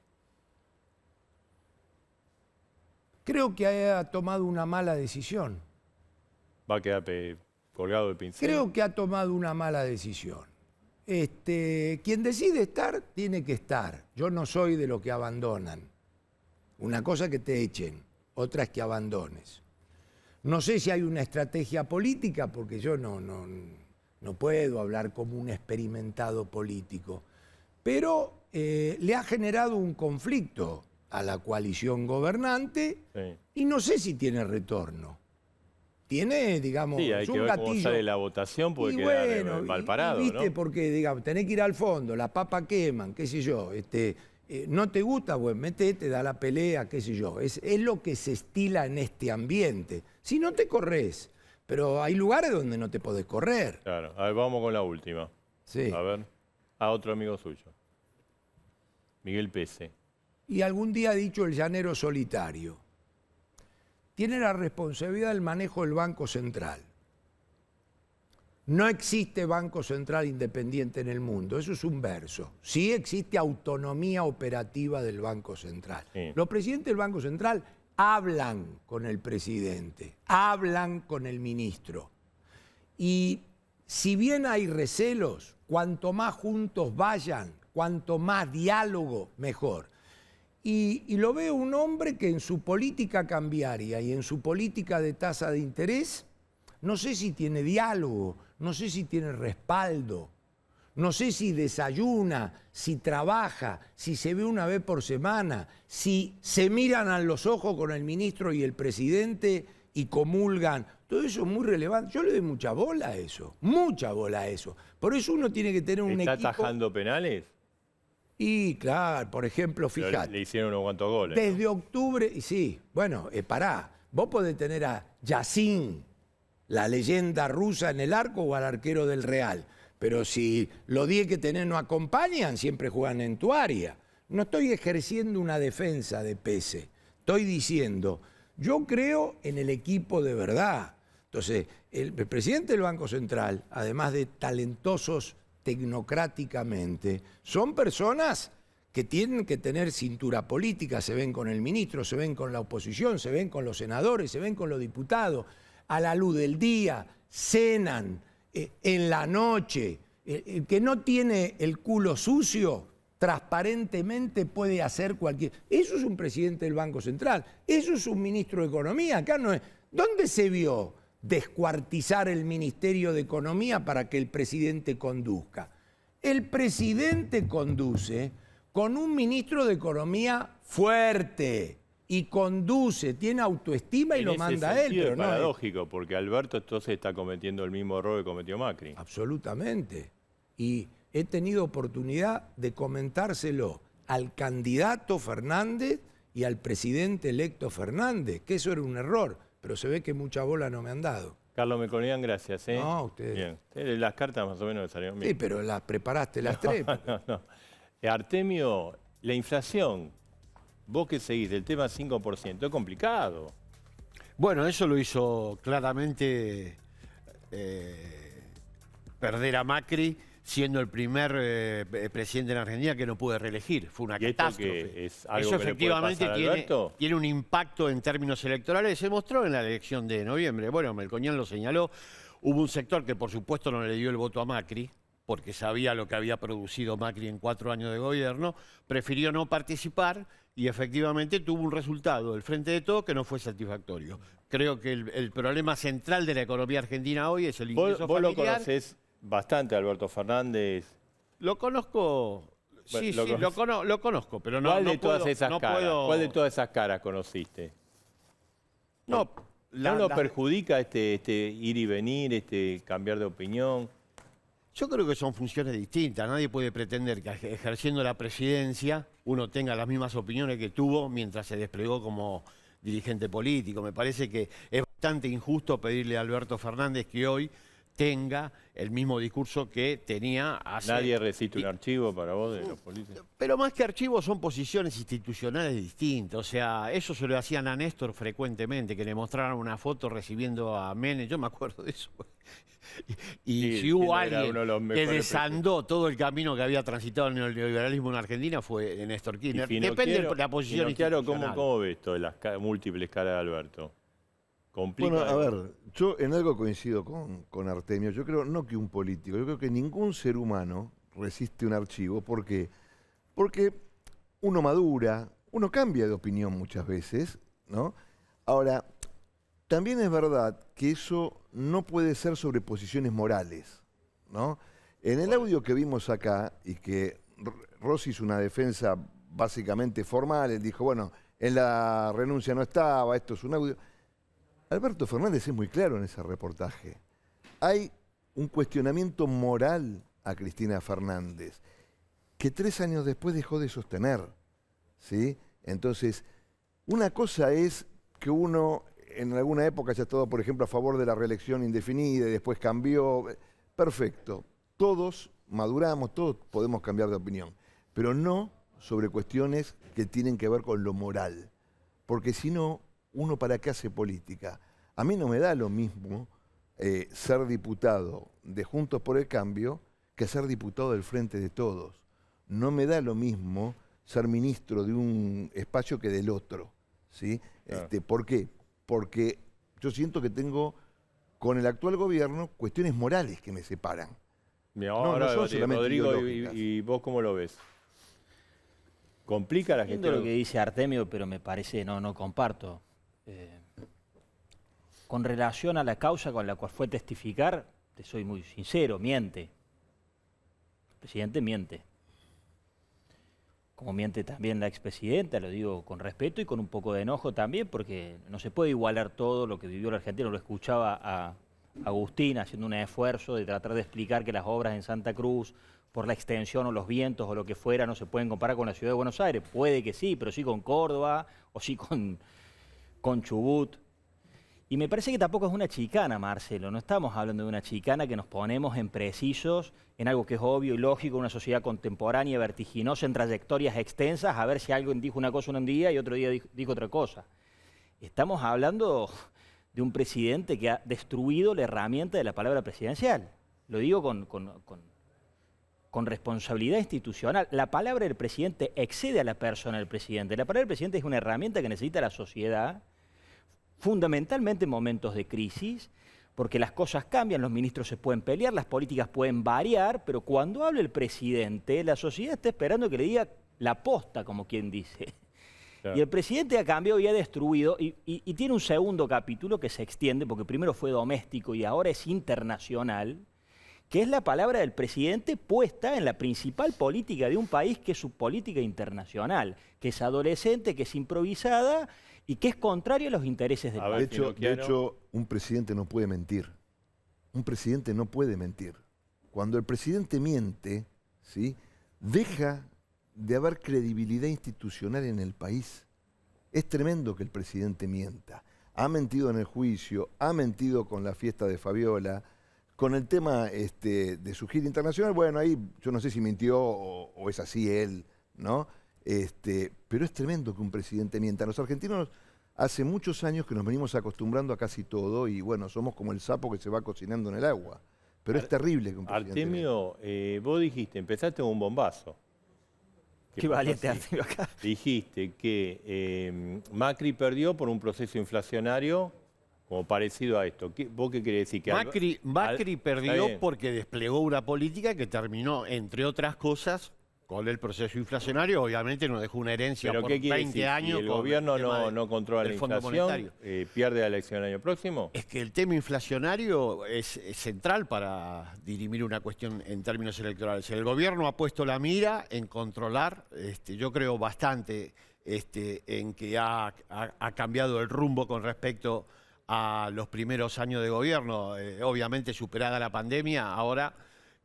Creo que ha tomado una mala decisión. Va a quedar colgado de pincel. Creo que ha tomado una mala decisión. Quien decide estar, tiene que estar. Yo no soy de los que abandonan. Una cosa es que te echen, otra es que abandones. No sé si hay una estrategia política, porque yo no puedo hablar como un experimentado político, pero le ha generado un conflicto a la coalición gobernante Sí. y no sé si tiene retorno. Tiene, digamos, Sí, hay un que ver cómo gatillo. sale la votación porque Y queda bueno, mal y parado, viste, ¿no? porque, digamos, tenés que ir al fondo, la papa queman, qué sé yo, no te gusta, pues metete, da la pelea, qué sé yo. Es lo que se estila en este ambiente. Si no te corres, pero hay lugares donde no te podés correr. Claro. A ver, vamos con la última. Sí. A ver. A otro amigo suyo. Miguel Pese. Y algún día ha dicho el llanero solitario. Tiene la responsabilidad del manejo del Banco Central. No existe Banco Central independiente en el mundo, eso es un verso. Sí existe autonomía operativa del Banco Central. Sí. Los presidentes del Banco Central hablan con el presidente, hablan con el ministro. Y si bien hay recelos, cuanto más juntos vayan, cuanto más diálogo, mejor. Y lo veo un hombre que en su política cambiaria y en su política de tasa de interés, no sé si tiene diálogo, no sé si tiene respaldo, no sé si desayuna, si trabaja, si se ve una vez por semana, si se miran a los ojos con el ministro y el presidente y comulgan. Todo eso es muy relevante. Yo le doy mucha bola a eso, mucha bola a eso. Por eso uno tiene que tener un ¿Está equipo... atajando penales? Y claro, por ejemplo, Pero fíjate. le hicieron unos cuantos goles. ¿no? Desde octubre, y sí, bueno, pará, vos podés tener a Yassin, la leyenda rusa en el arco o al arquero del Real, pero si los 10 que tenés no acompañan, siempre juegan en tu área. No estoy ejerciendo una defensa de Pese, estoy diciendo, yo creo en el equipo de verdad. Entonces, el presidente del Banco Central, además de talentosos tecnocráticamente, son personas que tienen que tener cintura política, se ven con el ministro, se ven con la oposición, se ven con los senadores, se ven con los diputados, a la luz del día, cenan, en la noche. El que no tiene el culo sucio, transparentemente puede hacer cualquier... Eso es un presidente del Banco Central, eso es un ministro de Economía. Acá no es... ¿Dónde se vio descuartizar el Ministerio de Economía para que el presidente conduzca? El presidente conduce con un ministro de Economía fuerte y conduce, tiene autoestima y lo manda a él. Pero es paradójico, porque Alberto entonces está cometiendo el mismo error que cometió Macri. Absolutamente. Y he tenido oportunidad de comentárselo al candidato Fernández y al presidente electo Fernández, que eso era un error, pero se ve que mucha bola no me han dado. Carlos Melconian, gracias. No, ustedes. Bien. Las cartas más o menos salieron bien. Sí, pero las preparaste las tres. No. Artemio, la inflación, vos que seguís del tema 5%, es complicado. Bueno, eso lo hizo claramente perder a Macri, siendo el primer presidente de la Argentina que no puede reelegir. Fue una catástrofe. Es algo eso que le puede efectivamente pasar a Alberto. tiene un impacto en términos electorales. Se mostró en la elección de noviembre. Bueno, Melconian lo señaló. Hubo un sector que por supuesto no le dio el voto a Macri, porque sabía lo que había producido Macri en 4 años de gobierno, prefirió no participar y efectivamente tuvo un resultado del Frente de Todos que no fue satisfactorio. Creo que el problema central de la economía argentina hoy es el ingreso Vos familiar. lo conocés bastante, Alberto Fernández. Lo conozco, sí, Bueno, lo conozco, pero no, ¿Cuál de no todas puedo, esas no caras? puedo- ¿Cuál de todas esas caras conociste? No, ¿No lo perjudica este ir y venir, este cambiar de opinión? Yo creo que son funciones distintas. Nadie puede pretender que ejerciendo la presidencia uno tenga las mismas opiniones que tuvo mientras se desplegó como dirigente político. Me parece que es bastante injusto pedirle a Alberto Fernández que hoy tenga el mismo discurso que tenía hace... ¿Nadie resiste un archivo para vos de los políticos? Pero más que archivos son posiciones institucionales distintas. O sea, eso se lo hacían a Néstor frecuentemente, que le mostraran una foto recibiendo a Menem. Yo me acuerdo de eso. Y Sí, si hubo era alguien uno de los que mejores desandó todo el camino que había transitado el neoliberalismo en Argentina fue Néstor Kirchner. Depende de la posición Finocchiaro, institucional. ¿cómo ves todas las múltiples caras de Alberto? ¿Complica? Bueno, a ver, yo en algo coincido con Artemio. Yo creo no que un político, yo creo que ningún ser humano resiste un archivo. ¿Por qué? Porque uno madura, uno cambia de opinión muchas veces, ¿no? Ahora, también es verdad que eso no puede ser sobre posiciones morales, ¿no? En el audio que vimos acá, y que Rossi hizo una defensa básicamente formal, él dijo, bueno, en la renuncia no estaba, esto es un audio. Alberto Fernández es muy claro en ese reportaje. Hay un cuestionamiento moral a Cristina Fernández, que 3 años después dejó de sostener, ¿sí? Entonces, una cosa es que uno en alguna época haya estado, por ejemplo, a favor de la reelección indefinida y después cambió. Perfecto. Todos maduramos, todos podemos cambiar de opinión, pero no sobre cuestiones que tienen que ver con lo moral. Porque si no, ¿uno para qué hace política? A mí no me da lo mismo ser diputado de Juntos por el Cambio que ser diputado del Frente de Todos. No me da lo mismo ser ministro de un espacio que del otro, ¿sí? Claro. ¿Por qué? Porque yo siento que tengo con el actual gobierno cuestiones morales que me separan. Mira, no ahora, son solamente Rodrigo, ideológicas. y vos cómo lo ves? ¿Complica la Entiendo gestión? lo que dice Artemio, pero me parece, no comparto. Con relación a la causa con la cual fue testificar, te soy muy sincero, miente. El presidente miente. Como miente también la expresidenta, lo digo con respeto y con un poco de enojo también, porque no se puede igualar todo lo que vivió la Argentina. Lo escuchaba a Agustín haciendo un esfuerzo de tratar de explicar que las obras en Santa Cruz, por la extensión o los vientos o lo que fuera, no se pueden comparar con la ciudad de Buenos Aires. Puede que sí, pero sí con Córdoba o sí con Chubut. Y me parece que tampoco es una chicana, Marcelo. No estamos hablando de una chicana que nos ponemos en precisos, en algo que es obvio y lógico, una sociedad contemporánea, vertiginosa, en trayectorias extensas, a ver si alguien dijo una cosa un día y otro día dijo otra cosa. Estamos hablando de un presidente que ha destruido la herramienta de la palabra presidencial. Lo digo con responsabilidad institucional. La palabra del presidente excede a la persona del presidente. La palabra del presidente es una herramienta que necesita la sociedad, fundamentalmente en momentos de crisis, porque las cosas cambian, los ministros se pueden pelear, las políticas pueden variar, pero cuando habla el presidente, la sociedad está esperando que le diga la posta, como quien dice. Claro. Y el presidente ha cambiado y ha destruido, y tiene un segundo capítulo que se extiende, porque primero fue doméstico y ahora es internacional, que es la palabra del presidente puesta en la principal política de un país, que es su política internacional, que es adolescente, que es improvisada y que es contraria a los intereses del país. De hecho, un presidente no puede mentir. Un presidente no puede mentir. Cuando el presidente miente, ¿sí?, deja de haber credibilidad institucional en el país. Es tremendo que el presidente mienta. Ha mentido en el juicio, ha mentido con la fiesta de Fabiola, con el tema de su gira internacional. Bueno, ahí yo no sé si mintió o es así él, ¿no? Pero es tremendo que un presidente mienta. Los argentinos hace muchos años que nos venimos acostumbrando a casi todo y bueno, somos como el sapo que se va cocinando en el agua. Pero es terrible que un presidente Artemio, vos dijiste, empezaste con un bombazo. Qué valiente, Artemio, acá. Dijiste que Macri perdió por un proceso inflacionario como parecido a esto. ¿Vos qué querés decir? Que Macri perdió porque desplegó una política que terminó, entre otras cosas, con el proceso inflacionario. Obviamente nos dejó una herencia por 20 años. Si el gobierno no controla la inflación, ¿pierde la elección el año próximo? Es que el tema inflacionario es central para dirimir una cuestión en términos electorales. El gobierno ha puesto la mira en controlar, yo creo bastante, en que ha cambiado el rumbo con respecto a los primeros años de gobierno. Obviamente superada la pandemia, ahora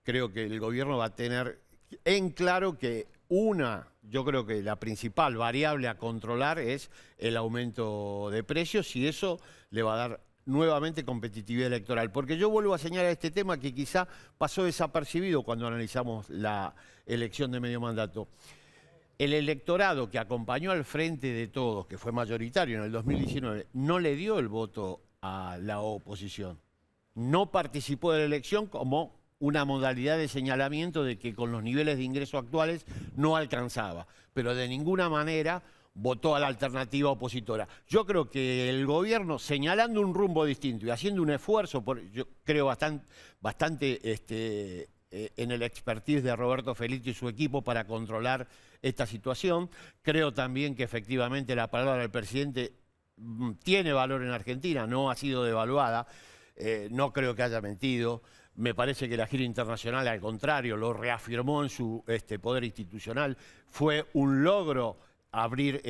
creo que el gobierno va a tener en claro que yo creo que la principal variable a controlar es el aumento de precios y eso le va a dar nuevamente competitividad electoral. Porque yo vuelvo a señalar este tema que quizá pasó desapercibido cuando analizamos la elección de medio mandato. El electorado que acompañó al Frente de Todos, que fue mayoritario en el 2019, no le dio el voto a la oposición. No participó de la elección como una modalidad de señalamiento de que con los niveles de ingreso actuales no alcanzaba, pero de ninguna manera votó a la alternativa opositora. Yo creo que el gobierno, señalando un rumbo distinto y haciendo un esfuerzo, yo creo bastante en el expertise de Roberto Felitti y su equipo para controlar esta situación, creo también que efectivamente la palabra del presidente tiene valor en Argentina, no ha sido devaluada, no creo que haya mentido. Me parece que la gira internacional, al contrario, lo reafirmó en su poder institucional. Fue un logro abrir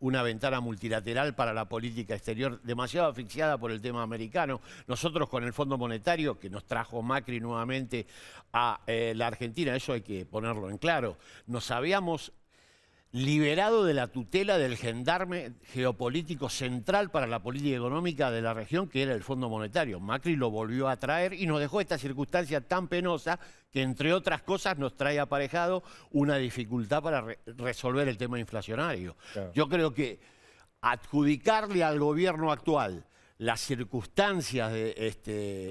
una ventana multilateral para la política exterior, demasiado asfixiada por el tema americano. Nosotros con el Fondo Monetario, que nos trajo Macri nuevamente a la Argentina, eso hay que ponerlo en claro, nos habíamos liberado de la tutela del gendarme geopolítico central para la política económica de la región, que era el Fondo Monetario. Macri lo volvió a traer y nos dejó esta circunstancia tan penosa que, entre otras cosas, nos trae aparejado una dificultad para resolver el tema inflacionario. Claro. Yo creo que adjudicarle al gobierno actual las circunstancias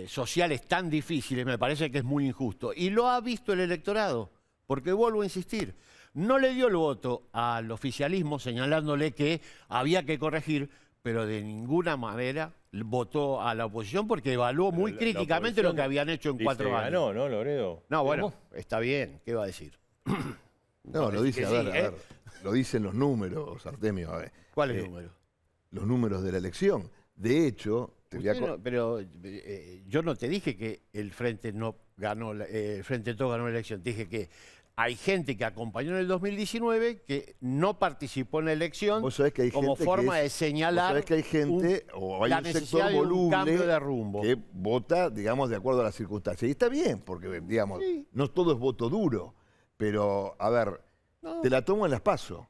sociales tan difíciles me parece que es muy injusto. Y lo ha visto el electorado, porque vuelvo a insistir, no le dio el voto al oficialismo señalándole que había que corregir, pero de ninguna manera votó a la oposición porque evaluó muy críticamente lo que habían hecho en 4 años. Ganó, ¿no, Loredo? No, bueno, está bien, ¿qué va a decir? No, lo dice, a ver, lo dicen los números, Artemio. ¿Cuáles números? Los números de la elección. De hecho, pero yo no te dije que el Frente no ganó, el Frente de Todos ganó la elección, te dije que hay gente que acompañó en el 2019 que no participó en la elección como forma de señalar vos sabés que hay gente o hay la un necesidad sector de un voluble cambio de rumbo que vota, digamos, de acuerdo a las circunstancias. Y está bien, porque, digamos, no todo es voto duro. Pero, a ver, te la tomo en las PASO.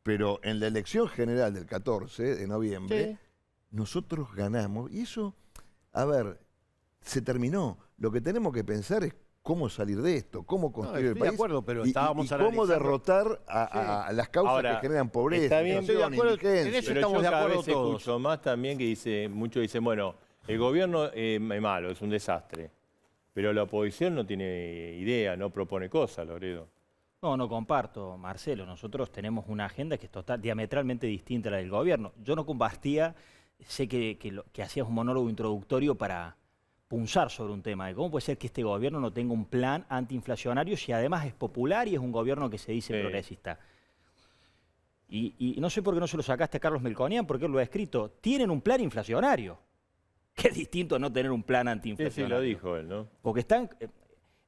Pero en la elección general del 14 de noviembre, nosotros ganamos. Y eso, a ver, se terminó. Lo que tenemos que pensar es cómo salir de esto, cómo construir el estoy país de acuerdo, pero y estábamos cómo analizando- derrotar a las causas Ahora, que generan pobreza, está bien, estoy de inflación, acuerdo, indigencia. en eso Pero estamos yo de cada acuerdo vez todos. escucho más también que muchos dicen, bueno, el gobierno es malo, es un desastre, pero la oposición no tiene idea, no propone cosas, Loredo. No, no comparto, Marcelo. Nosotros tenemos una agenda que es diametralmente distinta a la del gobierno. Yo no compartía, sé que hacías un monólogo introductorio para punzar sobre un tema de cómo puede ser que este gobierno no tenga un plan antiinflacionario si además es popular y es un gobierno que se dice Sí. progresista. Y no sé por qué no se lo sacaste a Carlos Melconian, porque él lo ha escrito. Tienen un plan inflacionario, que es distinto a no tener un plan Sí, antiinflacionario. lo dijo él, ¿no? Porque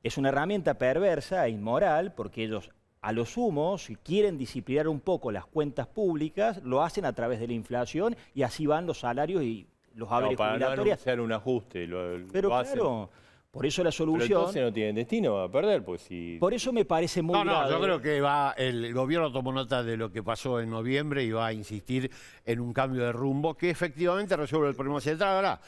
es una herramienta perversa e inmoral, porque ellos, a lo sumo, si quieren disciplinar un poco las cuentas públicas, lo hacen a través de la inflación y así van los salarios y los No, haberes para no jubilatorios. anunciar un ajuste, Pero lo hacen. claro, por eso la Pero solución, entonces no tienen destino a perder, pues si... por eso me parece muy No, grave. yo creo que el gobierno tomó nota de lo que pasó en noviembre y va a insistir en un cambio de rumbo que efectivamente resuelve el problema central. Ahora,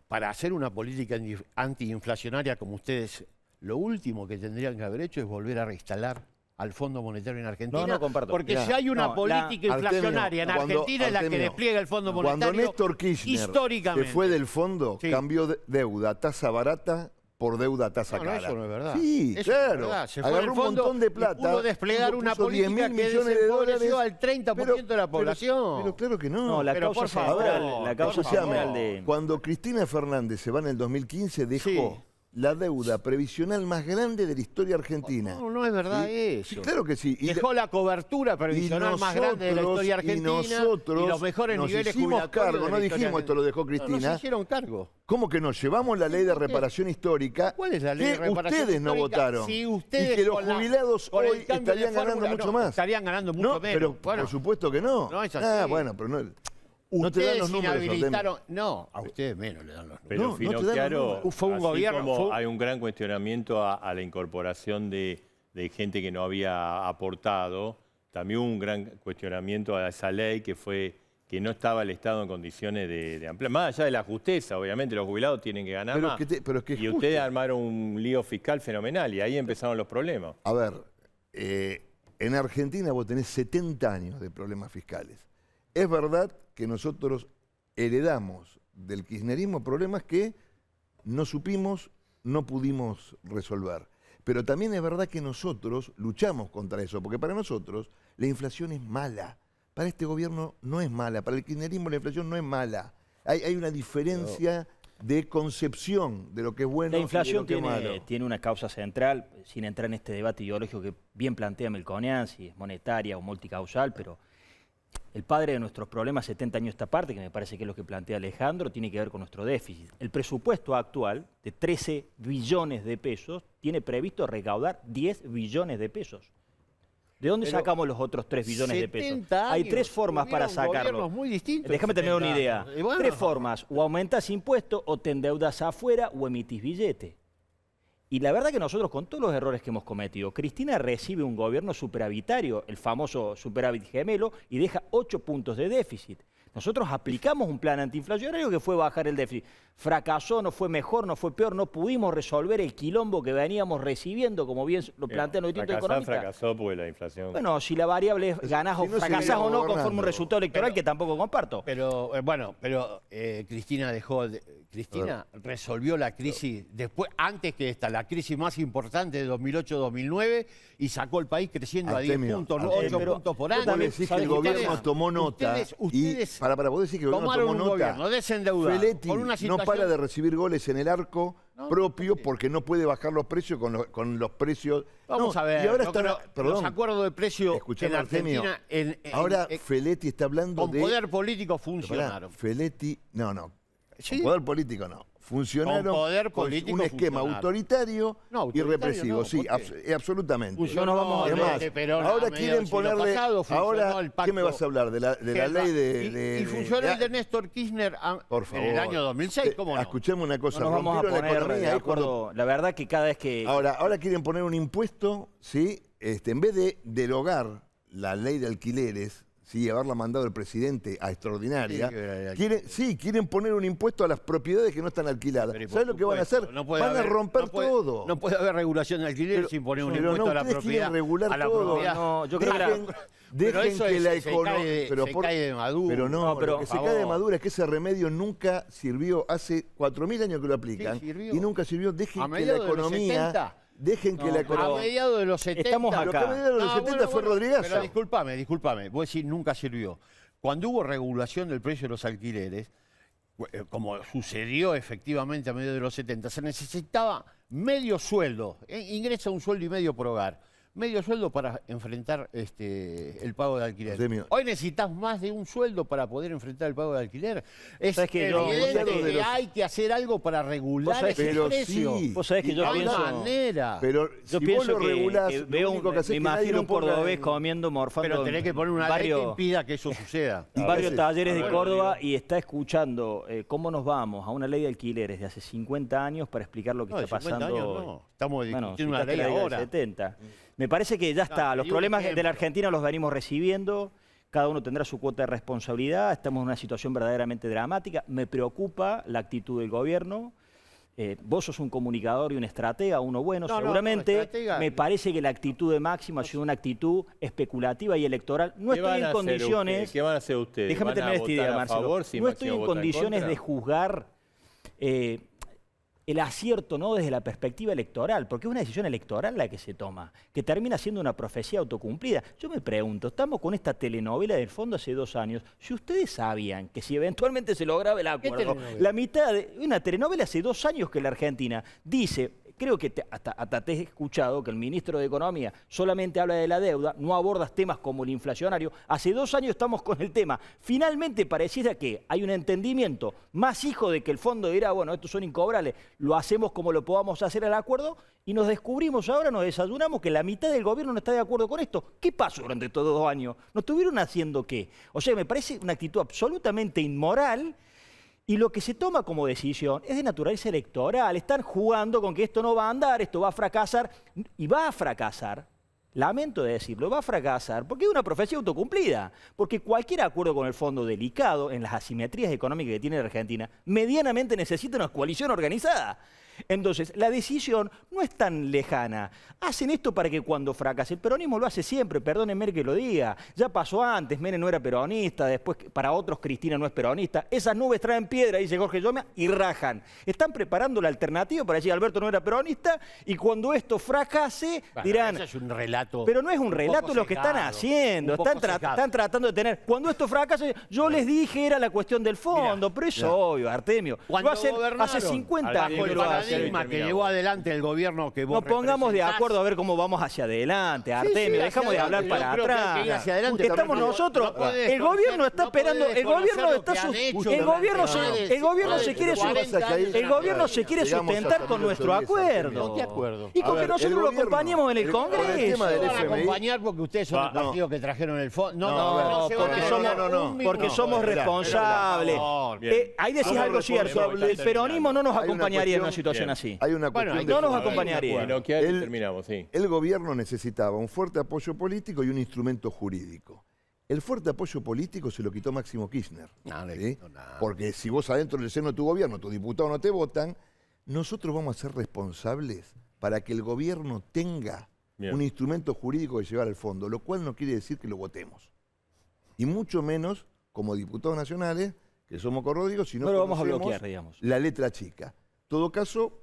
para hacer una política antiinflacionaria como ustedes, lo último que tendrían que haber hecho es volver a reinstalar al Fondo Monetario en Argentina. No comparto. Porque Mirá, si hay una no, política Artemio, inflacionaria en cuando- Argentina es la que Artemio, despliega el Fondo Cuando Monetario Néstor Kirchner se históricamente. fue del fondo, Sí. cambió deuda, tasa barata por deuda, tasa No, cara. eso no es verdad. Sí, Eso no es claro. verdad. Se fue Agarró del un fondo montón de y plata. pudo desplegar una puso política 10.000 que millones de desempobreció dólares. al 30% de la población. Pero claro que no. No, la Pero causa por favor, central, la causa por favor. central de... Cuando Cristina Fernández se va en el 2015, dejó Sí. la deuda previsional más grande de la historia argentina. No, no es verdad Sí, eso. sí, claro que sí. Dejó la cobertura previsional más grande de la historia argentina y nosotros los mejores nos niveles hicimos jubilatorios cargo, de no la historia dijimos esto lo dejó argentina. Cristina. No se hicieron cargo. ¿Cómo que no? Llevamos la ley de reparación histórica ¿Cuál es la ley de que reparación ustedes no histórica? votaron. Si ustedes y que los con la- jubilados con el hoy cambio de estarían ganando fórmula, mucho no, más. estarían ganando mucho No, menos. pero Bueno, por supuesto que no. no es así. Ah, bueno, pero no te dan ustedes los números. Artemio. inhabilitaron... No, a ustedes menos le dan los números. Pero No, no te dan los Finocchiaro, números. Fue un así gobierno, como fue- hay un gran cuestionamiento a la incorporación de gente que no había aportado, también hubo un gran cuestionamiento a esa ley que no estaba el Estado en condiciones de ampliar. Más allá de la justeza, obviamente, los jubilados tienen que ganar más. Pero es que es Y justo. ustedes armaron un lío fiscal fenomenal y ahí empezaron los problemas. A ver, en Argentina vos tenés 70 años de problemas fiscales. Es verdad que nosotros heredamos del kirchnerismo problemas que no supimos, no pudimos resolver. Pero también es verdad que nosotros luchamos contra eso, porque para nosotros la inflación es mala. Para este gobierno no es mala, para el kirchnerismo la inflación no es mala. Hay una diferencia de concepción de lo que es bueno La y de inflación lo que es malo. tiene una causa central, sin entrar en este debate ideológico que bien plantea Melconian, si es monetaria o multicausal, pero el padre de nuestros problemas 70 años esta parte, que me parece que es lo que plantea Alejandro, tiene que ver con nuestro déficit. El presupuesto actual, de 13 billones de pesos, tiene previsto recaudar 10 billones de pesos. ¿De dónde Pero sacamos los otros 3 billones de 70 pesos? Hay años, 3 formas para hubieron sacarlo. gobiernos muy distintos Déjame en tener una 70 idea. años. Y bueno. 3 formas, o aumentás impuestos, o te endeudas afuera, o emitís billete. Y la verdad que nosotros, con todos los errores que hemos cometido, Cristina recibe un gobierno superavitario, el famoso superávit gemelo, y deja 8 puntos de déficit. Nosotros aplicamos un plan antiinflacionario que fue bajar el déficit. Fracasó, no fue mejor, no fue peor, no pudimos resolver el quilombo que veníamos recibiendo, como bien lo plantean los distintos economistas. Fracasó porque la inflación... Bueno, si la variable es ganás si o no se fracasás viene o no, gobernando. conforme un resultado electoral que tampoco comparto. Pero Cristina Cristina resolvió la crisis después, antes que esta, la crisis más importante de 2008-2009 y sacó el país creciendo a 10 Artemio, puntos, Artemio. 8 Pero puntos por yo año. Vos también- decís que ¿sabes el qué gobierno pasa? tomó nota. Ustedes para vos decís que el gobierno tomaron tomó un nota. gobierno desendeudado, Feletti con una no situación- para de recibir goles en el arco propio porque no puede bajar los precios con los precios. Vamos No, a ver, y ahora no están, creo- perdón, los acuerdos de precio escuchame, en Artemio, Argentina ahora Feletti está hablando con de... poder político Pará, funcionaron. Feletti, no, Sí. con poder político no. Funcionaron Con poder con político un esquema funcionaron. autoritario, No, y autoritario represivo, no, sí, ¿por qué? absolutamente. Funcionó vamos a Es hablar más, de Perón a ahora mediados quieren del siglo ponerle, pasado, funcionó ahora, el ¿qué pacto me vas a hablar? De la ley y funcionó el de Néstor Kirchner Por favor. en el año 2006, ¿cómo no? Escuchemos una cosa, No nos vamos a rompieron la poner economía de ahí cuando- acuerdo. La verdad que cada vez que... Ahora quieren poner un impuesto, ¿sí? En vez de derogar la ley de alquileres, sí, haberla mandado el presidente a extraordinaria, Sí, quieren poner un impuesto a las propiedades que no están alquiladas. Pero, por ¿Sabes lo que van a hacer? supuesto, no puede Van a haber- romper no puede- todo. No puede haber regulación de alquiler sin poner un pero impuesto no, a la ustedes propiedad. quieren regular a la todo. propiedad. No, yo creo que Dejen, Pero dejen eso que es- la se economía... cae de Maduro. Pero no, No, pero, lo que se por cae de favor. Maduro es que ese remedio nunca sirvió. Hace 4.000 años que lo aplican Sí, sirvió. y nunca sirvió. Dejen A que la mediados de los economía... 70. Dejen que No, la A economía... mediados de los 70. Estamos Lo que a acá. mediados de los 70 fue Rodríguez. Pero discúlpame, vos decís nunca sirvió. Cuando hubo regulación del precio de los alquileres, como sucedió efectivamente a mediados de los 70, se necesitaba medio sueldo, ingresa un sueldo y medio por hogar, medio sueldo para enfrentar el pago de alquiler. Artemio. Hoy necesitas más de un sueldo para poder enfrentar el pago de alquiler. Es ¿Sabes que yo- evidente de que los- hay que hacer algo para regular sabés ese Pero precio. sí. Vos sabés que yo No hay pienso... manera. Pero Yo si pienso vos lo regulás, que lo veo único que haces me es que nadie imagino lo un ponga cordobés en- comiendo, morfando Pero tenés que poner una ley que barrio, impida que eso suceda. Y barrio veces- Talleres de a ver, Córdoba y está escuchando cómo nos vamos a una ley de alquileres de hace 50 años para explicar lo que No, de está 50 pasando años hoy. no. Estamos discutiendo Bueno, una citaste ley la década ahora. del 70. Me parece que ya está. te Los di un problemas de ejemplo. la Argentina los venimos recibiendo. Cada uno tendrá su cuota de responsabilidad. Estamos en una situación verdaderamente dramática. Me preocupa la actitud del gobierno. Vos sos un comunicador y un estratega, uno bueno, No, no, seguramente. no, estratega. Me parece que la actitud de Máximo ha sido una actitud especulativa y electoral. No ¿Qué estoy van en a hacer condiciones... ustedes? ¿Qué van a hacer ustedes? Déjame ¿Van a terminar esta idea, votar a Marcelo. favor si No estoy Máximo en vota condiciones contra? de juzgar el acierto no desde la perspectiva electoral, porque es una decisión electoral la que se toma, que termina siendo una profecía autocumplida. Yo me pregunto, estamos con esta telenovela del fondo hace 2 años, si ustedes sabían que si eventualmente se lograba el acuerdo, telenovela? la mitad de una telenovela hace 2 años que la Argentina dice... Creo que hasta te he escuchado que el ministro de Economía solamente habla de la deuda, no abordas temas como el inflacionario. Hace 2 años estamos con el tema. Finalmente pareciera que hay un entendimiento más hijo de que el fondo dirá, bueno, estos son incobrables, lo hacemos como lo podamos hacer al acuerdo y nos descubrimos ahora, nos desayunamos que la mitad del gobierno no está de acuerdo con esto. ¿Qué pasó durante todos 2 años? ¿No estuvieron haciendo qué? O sea, me parece una actitud absolutamente inmoral. Y lo que se toma como decisión es de naturaleza electoral. Están jugando con que esto no va a andar, esto va a fracasar. Y va a fracasar, lamento de decirlo, va a fracasar porque es una profecía autocumplida. Porque cualquier acuerdo con el fondo delicado en las asimetrías económicas que tiene la Argentina, medianamente necesita una coalición organizada. Entonces, la decisión no es tan lejana. Hacen esto para que cuando fracase, el peronismo lo hace siempre, perdónenme que lo diga. Ya pasó antes, Menem no era peronista, después para otros Cristina no es peronista. Esas nubes traen piedra, dice Jorge Lloma, y rajan. Están preparando la alternativa para decir Alberto no era peronista y cuando esto fracase Bueno, dirán... eso es un relato. Pero no es un poco relato lo que están secado, haciendo. un poco Están secado. tratando de tener... Cuando esto fracase, yo les dije era la cuestión del fondo, pero es obvio, Artemio. Cuando Lo hacen gobernaron, hace 50 bajo años el que lo hacen. paradigma que llevó adelante el gobierno que vos Nos pongamos de representás. acuerdo a ver cómo vamos hacia adelante, Artemio. hacia Dejamos de hablar adelante. para Yo creo que hay que ir atrás. hacia adelante, Porque pero estamos no- nosotros. no podés El gobierno está no podés esperando. El desconocer gobierno lo está. que han hecho El gobierno durante el gobierno más se de quiere 40 años. el gobierno se quiere Llegamos sustentar hasta con nuestro 1810, acuerdo. No te acuerdo. Y con A que ver, nosotros el lo gobierno- acompañemos en el con el Congreso. tema del No van a FMI. acompañar porque ustedes son el No. partido que trajeron el fondo. No, se van a porque ganar somos, un porque minuto. somos espera, responsables. Bien. Ahí decís Somos algo cierto. responsables. El peronismo no nos Hay una acompañaría en una cuestión- situación Bien. así. Hay una Bueno, cuestión hay de No nos fondo. acompañaría. Bueno, ¿qué hay? El- Terminamos, sí. El gobierno necesitaba un fuerte apoyo político y un instrumento jurídico. El fuerte apoyo político se lo quitó Máximo Kirchner. No, no le ¿sí? quitó nada. Porque si vos adentro del seno de tu gobierno, tus diputados no te votan, nosotros vamos a ser responsables para que el gobierno tenga Bien. un instrumento jurídico que llevar al fondo, lo cual no quiere decir que lo votemos. Y mucho menos como diputados nacionales, que somos corródigos, sino No lo vamos a conocemos bloquear, digamos. la letra chica. En todo caso,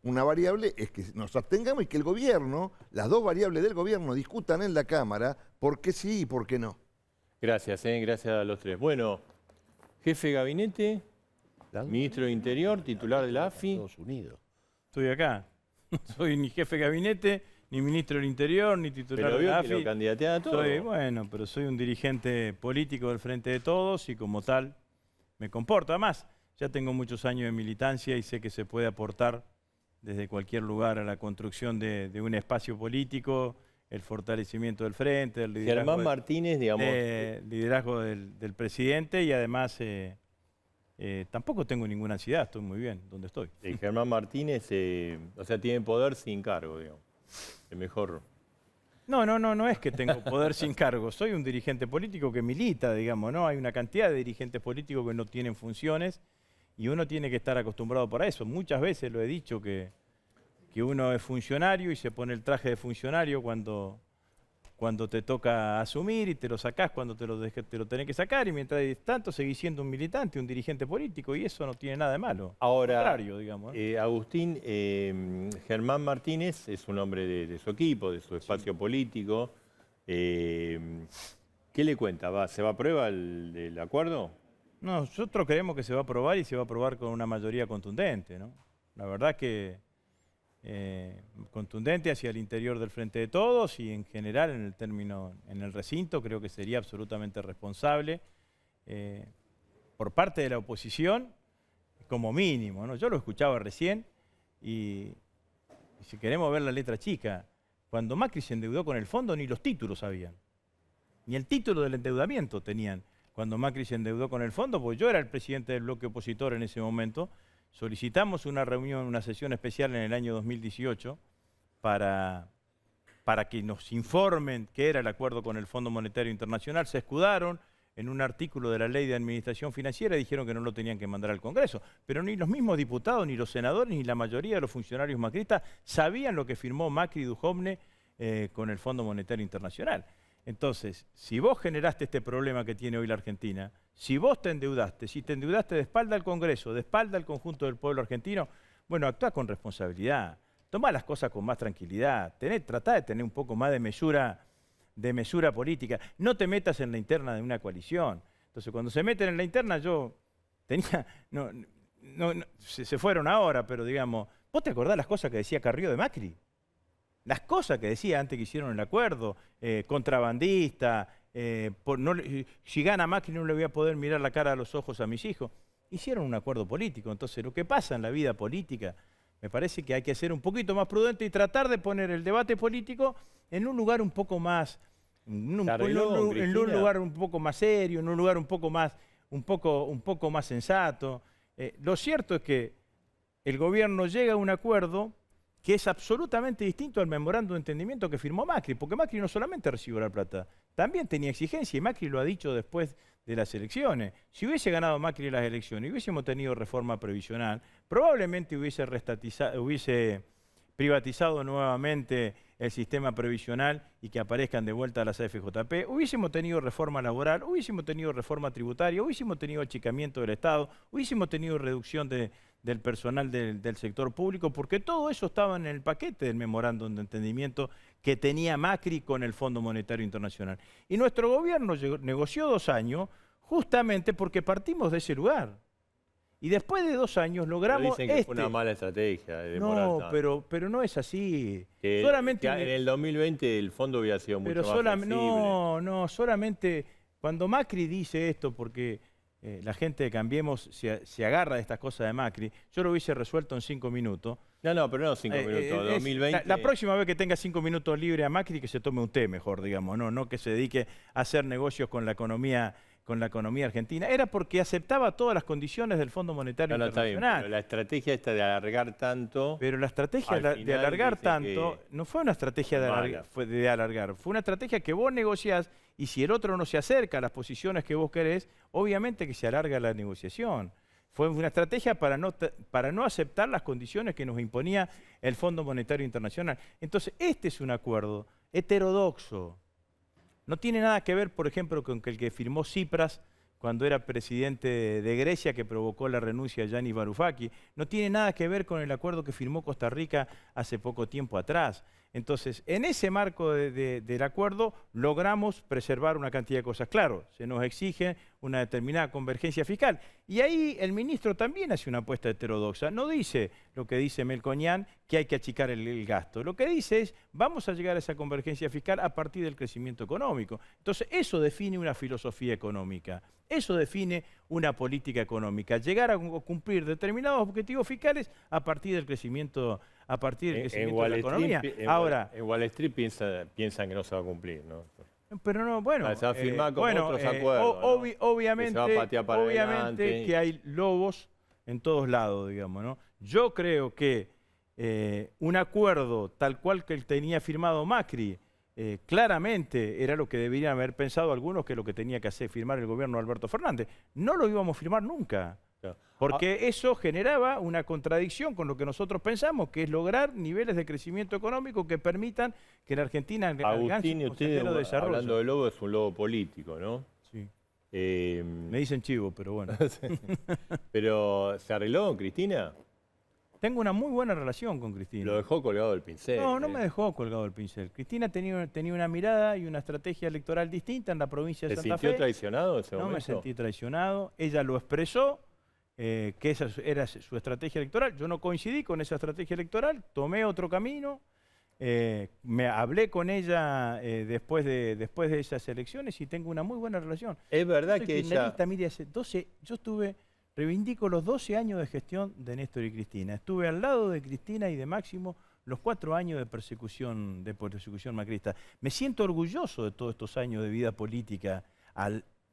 una variable es que nos abstengamos y que el gobierno, las dos variables del gobierno, discutan en la Cámara por qué sí y por qué no. Gracias, gracias a los tres. Bueno, jefe de gabinete, ministro de Interior, titular de la AFI. Estados Unidos. Estoy acá. No soy ni jefe de gabinete, ni ministro del Interior, ni titular Pero de la vio que lo AFI. candidatean a todo. Bueno, pero soy un dirigente político del Frente de Todos y como tal me comporto. Además, ya tengo muchos años de militancia y sé que se puede aportar desde cualquier lugar a la construcción de un espacio político, el fortalecimiento del Frente, el liderazgo, Germán Martínez, digamos. liderazgo del presidente y además tampoco tengo ninguna ansiedad, estoy muy bien donde estoy. Germán Martínez, o sea, tiene poder sin cargo, digamos. El mejor. No es que tengo poder sin cargo. Soy un dirigente político que milita, digamos, ¿no? Hay una cantidad de dirigentes políticos que no tienen funciones y uno tiene que estar acostumbrado para eso. Muchas veces lo he dicho que uno es funcionario y se pone el traje de funcionario cuando te toca asumir y te lo sacás cuando te lo tenés que sacar y mientras tanto seguís siendo un militante, un dirigente político y eso no tiene nada de malo. Ahora, Al contrario, digamos, ¿no? Agustín, Germán Martínez es un hombre de su equipo, de su espacio político. ¿Qué le cuenta? ¿Se va a prueba el acuerdo? No, nosotros creemos que se va a aprobar y se va a aprobar con una mayoría contundente, ¿no? La verdad que contundente hacia el interior del Frente de Todos y en general en el recinto creo que sería absolutamente responsable por parte de la oposición como mínimo, ¿no? Yo lo escuchaba recién y si queremos ver la letra chica, cuando Macri se endeudó con el fondo ni los títulos sabían, ni el título del endeudamiento tenían cuando Macri se endeudó con el fondo, porque yo era el presidente del bloque opositor en ese momento. Solicitamos una reunión, una sesión especial en el año 2018 para que nos informen qué era el acuerdo con el Fondo Monetario Internacional. Se escudaron en un artículo de la Ley de Administración Financiera y dijeron que no lo tenían que mandar al Congreso. Pero ni los mismos diputados, ni los senadores, ni la mayoría de los funcionarios macristas sabían lo que firmó Macri y Duhovne con el Fondo Monetario Internacional. Entonces, si vos generaste este problema que tiene hoy la Argentina, si vos te endeudaste, si te endeudaste de espalda al Congreso, de espalda al conjunto del pueblo argentino, bueno, actúa con responsabilidad, tomá las cosas con más tranquilidad, tratá de tener un poco más de mesura política, no te metas en la interna de una coalición. Entonces, cuando se meten en la interna, se fueron ahora, pero digamos, ¿vos te acordás las cosas que decía Carrió de Macri? Las cosas que decía antes que hicieron el acuerdo, contrabandista, si gana Macri no le voy a poder mirar la cara a los ojos a mis hijos. Hicieron un acuerdo político, entonces lo que pasa en la vida política, me parece que hay que ser un poquito más prudente y tratar de poner el debate político en un lugar un poco más, en un lugar un poco más serio, en un lugar un poco más sensato. Lo cierto es que el gobierno llega a un acuerdo que es absolutamente distinto al memorándum de entendimiento que firmó Macri, porque Macri no solamente recibió la plata, también tenía exigencia, y Macri lo ha dicho después de las elecciones. Si hubiese ganado Macri las elecciones y hubiésemos tenido reforma previsional, probablemente hubiese privatizado nuevamente el sistema previsional y que aparezcan de vuelta las AFJP, hubiésemos tenido reforma laboral, hubiésemos tenido reforma tributaria, hubiésemos tenido achicamiento del Estado, hubiésemos tenido reducción del personal del sector público, porque todo eso estaba en el paquete del memorándum de entendimiento que tenía Macri con el Fondo Monetario Internacional. Y nuestro gobierno negoció 2 años justamente porque partimos de ese lugar. Y después de 2 años logramos dicen que fue una mala estrategia de demorar tanto. pero no es así. Que en el 2020 el fondo hubiera sido mucho más flexible. Solamente cuando Macri dice esto, porque la gente de Cambiemos se agarra de estas cosas de Macri, yo lo hubiese resuelto en 5 minutos. No, pero no 5 minutos, 2020. La próxima vez que tenga 5 minutos libre a Macri, que se tome un té mejor, digamos, no que se dedique a hacer negocios con la economía argentina. Era porque aceptaba todas las condiciones del Fondo Monetario Internacional. Está bien, pero la estrategia esta de alargar tanto... Pero la estrategia de alargar tanto no fue una estrategia de alargar, fue una estrategia que vos negociás y si el otro no se acerca a las posiciones que vos querés, obviamente que se alarga la negociación. Fue una estrategia para no aceptar las condiciones que nos imponía el Fondo Monetario Internacional. Entonces, este es un acuerdo heterodoxo. No tiene nada que ver, por ejemplo, con el que firmó Tsipras cuando era presidente de Grecia, que provocó la renuncia de Yanis Varoufakis. No tiene nada que ver con el acuerdo que firmó Costa Rica hace poco tiempo atrás. Entonces, en ese marco del acuerdo logramos preservar una cantidad de cosas. Claro, se nos exige una determinada convergencia fiscal. Y ahí el ministro también hace una apuesta heterodoxa. No dice lo que dice Melconian, que hay que achicar el gasto. Lo que dice es, vamos a llegar a esa convergencia fiscal a partir del crecimiento económico. Entonces, eso define una filosofía económica. Eso define una política económica. Llegar a cumplir determinados objetivos fiscales a partir del crecimiento de la economía. En Wall Street piensan que no se va a cumplir, ¿no? Pero no, bueno. Se va a firmar con otros acuerdos. Obviamente que hay lobos en todos lados, digamos, ¿no? Yo creo que un acuerdo tal cual que él tenía firmado Macri claramente era lo que deberían haber pensado algunos, que lo que tenía que hacer firmar el gobierno de Alberto Fernández. No lo íbamos a firmar nunca, Claro. porque eso generaba una contradicción con lo que nosotros pensamos, que es lograr niveles de crecimiento económico que permitan que la Argentina alcance Agustín, y un usted, sendero de desarrollo. hablando de lobo, es un lobo político, ¿no? Sí. Eh, Me dicen chivo, pero bueno. pero, ¿se arregló con Cristina? Tengo una muy buena relación con Cristina. Lo dejó colgado del pincel. No, no me dejó colgado el pincel. Cristina tenía una mirada y una estrategia electoral distinta en la provincia de ¿Se Santa sintió Fe. traicionado en ese No me momento? sentí traicionado. Ella lo expresó, que esa era su estrategia electoral. Yo no coincidí con esa estrategia electoral, tomé otro camino. Me hablé con ella después de esas elecciones y tengo una muy buena relación. Es verdad Soy que ella... kirchnerista, mire, hace 12, reivindico los 12 años de gestión de Néstor y Cristina. Estuve al lado de Cristina y de Máximo los 4 años de persecución macrista. Me siento orgulloso de todos estos años de vida política,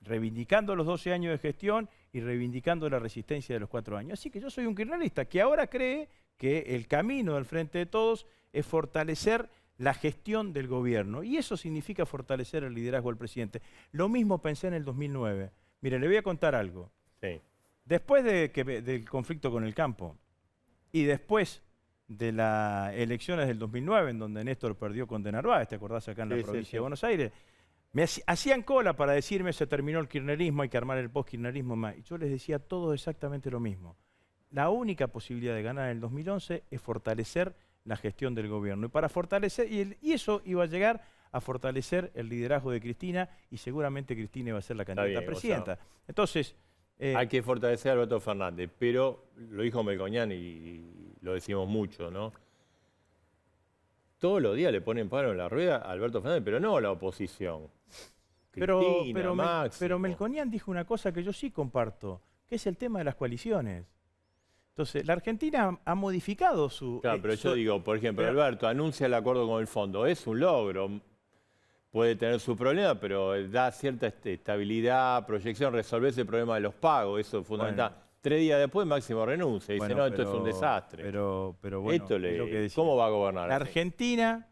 reivindicando los 12 años de gestión y reivindicando la resistencia de los 4 años. Así que yo soy un kirchnerista que ahora cree que el camino del Frente de Todos es fortalecer la gestión del gobierno. Y eso significa fortalecer el liderazgo del presidente. Lo mismo pensé en el 2009. Mire, le voy a contar algo. Sí. Después del conflicto con el campo y después de las elecciones del 2009, en donde Néstor perdió con De Narváez, ¿te acordás acá en la provincia de Buenos Aires? Me hacían cola para decirme se terminó el kirchnerismo, hay que armar el post-kirchnerismo más. Y yo les decía todo exactamente lo mismo. La única posibilidad de ganar en el 2011 es fortalecer la gestión del gobierno. Y para fortalecer, y eso iba a llegar a fortalecer el liderazgo de Cristina, y seguramente Cristina iba a ser la candidata a presidenta. Entonces... hay que fortalecer a Alberto Fernández, pero lo dijo Melconian y lo decimos mucho, ¿no? Todos los días le ponen palo en la rueda a Alberto Fernández, pero no a la oposición. Cristina, Máximo. Pero Melconian dijo una cosa que yo sí comparto, que es el tema de las coaliciones. Entonces, la Argentina ha modificado su... Claro, pero yo digo, por ejemplo, Alberto anuncia el acuerdo con el fondo, es un logro. Puede tener su problema, pero da cierta estabilidad, proyección, resolver ese problema de los pagos, eso es fundamental. Bueno. 3 días después Máximo renuncia, dice, no, esto es un desastre. Pero bueno, esto es lo que decía. ¿Cómo va a gobernar? La Argentina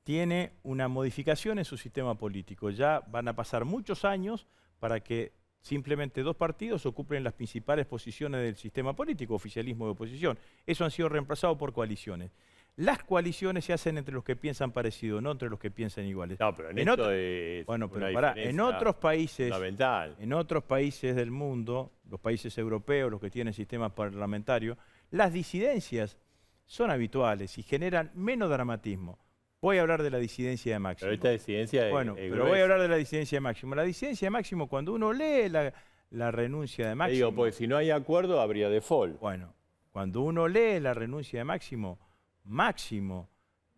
tiene una modificación en su sistema político. Ya van a pasar muchos años para que simplemente 2 partidos ocupen las principales posiciones del sistema político, oficialismo y oposición. Eso han sido reemplazados por coaliciones. Las coaliciones se hacen entre los que piensan parecido, no entre los que piensan iguales. No, pero en esto es bueno, pero una en otros países, fundamental. En otros países del mundo, los países europeos, los que tienen sistemas parlamentarios, las disidencias son habituales y generan menos dramatismo. Voy a hablar de la disidencia de Máximo. Pero esta disidencia pero voy a hablar de la disidencia de Máximo. La disidencia de Máximo, cuando uno lee la renuncia de Máximo... Digo, porque si no hay acuerdo, habría default. Bueno, cuando uno lee la renuncia de Máximo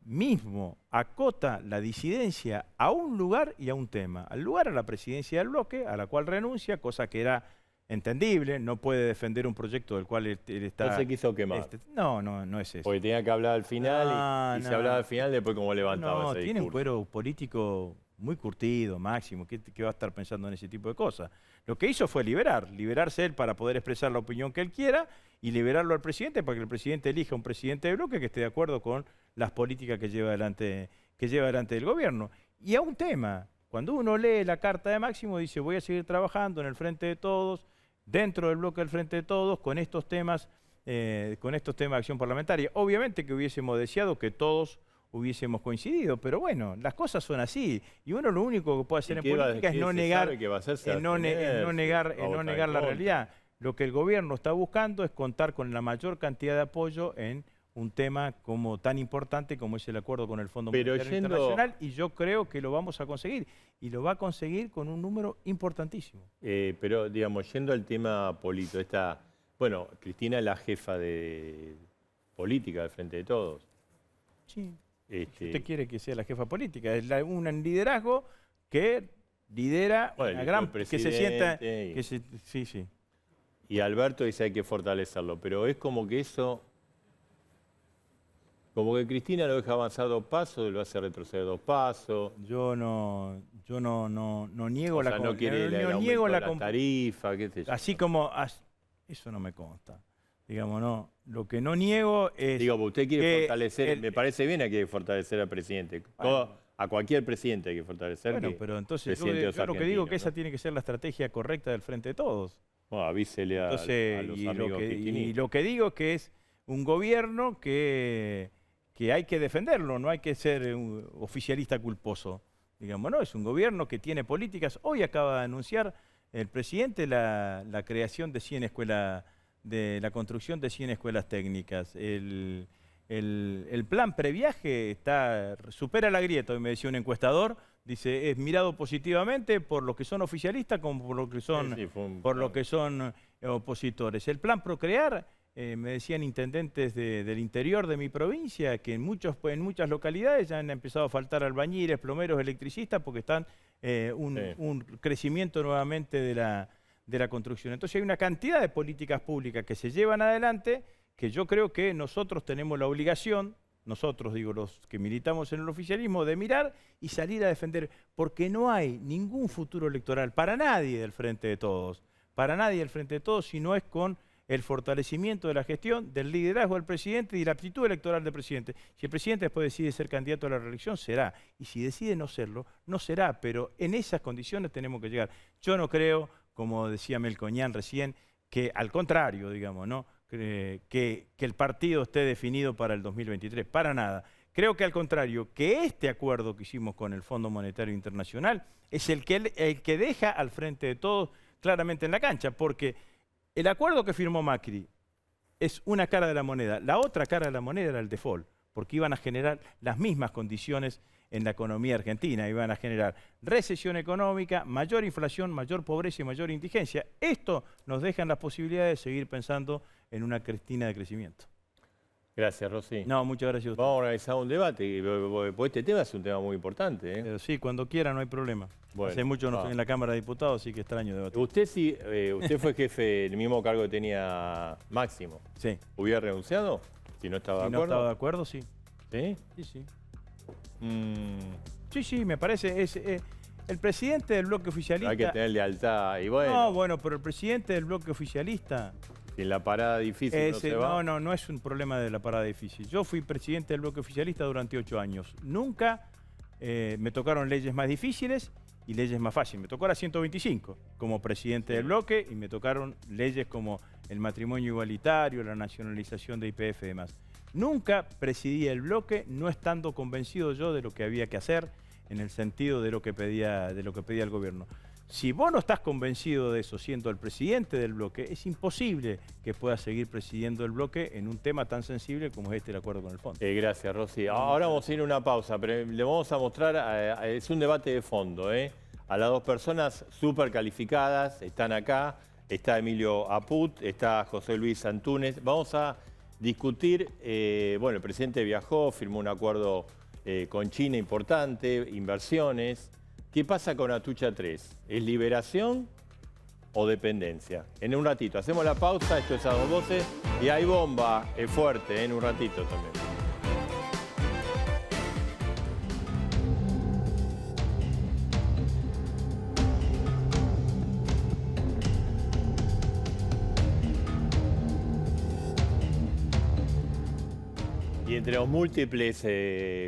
mismo acota la disidencia a un lugar y a un tema. Al lugar, a la presidencia del bloque, a la cual renuncia, cosa que era entendible, no puede defender un proyecto del cual él está... No se quiso quemar. No es eso. Porque tenía que hablar al final y se hablaba al final después cómo levantaba ese discurso. Tiene un cuero político muy curtido, Máximo, ¿qué va a estar pensando en ese tipo de cosas? Lo que hizo fue liberarse él para poder expresar la opinión que él quiera y liberarlo al presidente para que el presidente elija un presidente de bloque que esté de acuerdo con las políticas que lleva adelante el gobierno. Y a un tema, cuando uno lee la carta de Máximo, dice voy a seguir trabajando en el Frente de Todos, dentro del bloque del Frente de Todos, con estos temas de acción parlamentaria. Obviamente que hubiésemos deseado que todos hubiésemos coincidido, pero bueno, las cosas son así y uno lo único que puede hacer en política es no negar la realidad. Lo que el gobierno está buscando es contar con la mayor cantidad de apoyo en un tema tan importante como es el acuerdo con el Fondo Monetario Internacional, y yo creo que lo vamos a conseguir, y lo va a conseguir con un número importantísimo. Pero, digamos, yendo al tema político, bueno, Cristina es la jefa de política del Frente de Todos. Sí. Si usted quiere que sea la jefa política, es un liderazgo que lidera que se sienta... Sí. Y Alberto dice hay que fortalecerlo, pero es como que eso... Como que Cristina lo deja avanzar 2 pasos, lo hace retroceder 2 pasos. Yo no niego la tarifa, qué sé yo. Así como... Eso no me consta. Digamos, no. Lo que no niego es... Digo, usted quiere fortalecer... me parece bien, hay que fortalecer al presidente. A cualquier presidente hay que fortalecer. Bueno, que pero entonces presidente yo es lo que digo argentino, que esa ¿no? tiene que ser la estrategia correcta del Frente de Todos. Bueno, avísele a los Y amigos y lo que digo es que es un gobierno que hay que defenderlo, no hay que ser un oficialista culposo. Digamos, no, es un gobierno que tiene políticas. Hoy acaba de anunciar el presidente la creación de 100 escuelas, de la construcción de 100 escuelas técnicas. El plan previaje supera la grieta, hoy me decía un encuestador, dice, es mirado positivamente por los que son oficialistas como por los que son, opositores. El plan Procrear, me decían intendentes del interior de mi provincia, que en muchas localidades ya han empezado a faltar albañiles, plomeros, electricistas, porque están un crecimiento nuevamente de la construcción. Entonces hay una cantidad de políticas públicas que se llevan adelante, que yo creo que nosotros tenemos la obligación, nosotros digo los que militamos en el oficialismo, de mirar y salir a defender, porque no hay ningún futuro electoral para nadie del Frente de Todos, si no es con el fortalecimiento de la gestión, del liderazgo del presidente y la aptitud electoral del presidente. Si el presidente después decide ser candidato a la reelección, será. Y si decide no serlo, no será. Pero en esas condiciones tenemos que llegar. Yo no creo, como decía Melconian recién, que al contrario, digamos, ¿no? que el partido esté definido para el 2023. Para nada. Creo que al contrario, que este acuerdo que hicimos con el Fondo Monetario Internacional es el que deja al Frente de Todos claramente en la cancha, porque el acuerdo que firmó Macri es una cara de la moneda. La otra cara de la moneda era el default, porque iban a generar las mismas condiciones en la economía argentina. Iban a generar recesión económica, mayor inflación, mayor pobreza y mayor indigencia. Esto nos deja la posibilidad de seguir pensando en una cortina de crecimiento. Gracias, Rossi. No, muchas gracias a usted. Vamos a organizar un debate, porque este tema es un tema muy importante. Pero sí, cuando quiera, no hay problema. Bueno, hace mucho no estoy en la Cámara de Diputados, así que extraño debatir. Usted fue jefe, el mismo cargo que tenía Máximo. Sí. ¿Hubiera renunciado si no estaba de acuerdo? Si no estaba de acuerdo, sí. ¿Sí? Sí, sí. Sí, me parece. El presidente del bloque oficialista... Hay que tener lealtad. Y bueno, No, bueno, pero el presidente del bloque oficialista... si en la parada difícil no se va. No es un problema de la parada difícil. Yo fui presidente del bloque oficialista durante 8 años. Nunca me tocaron leyes más difíciles y leyes más fáciles. Me tocó la 125 como presidente del bloque y me tocaron leyes como el matrimonio igualitario, la nacionalización de YPF y demás. Nunca presidí el bloque no estando convencido yo de lo que había que hacer en el sentido de lo que pedía el gobierno. Si vos no estás convencido de eso siendo el presidente del bloque, es imposible que puedas seguir presidiendo el bloque en un tema tan sensible como es el acuerdo con el fondo. Gracias, Rossi. Ahora vamos a ir a una pausa, pero le vamos a mostrar, es un debate de fondo, a las dos personas súper calificadas, están acá, está Emilio Aput, está José Luis Antúnez. Vamos a discutir, el presidente viajó, firmó un acuerdo con China importante, inversiones. ¿Qué pasa con Atucha 3? ¿Es liberación o dependencia? En un ratito. Hacemos la pausa, esto es A Dos Voces y hay bomba, es fuerte, en un ratito también. Y entre los múltiples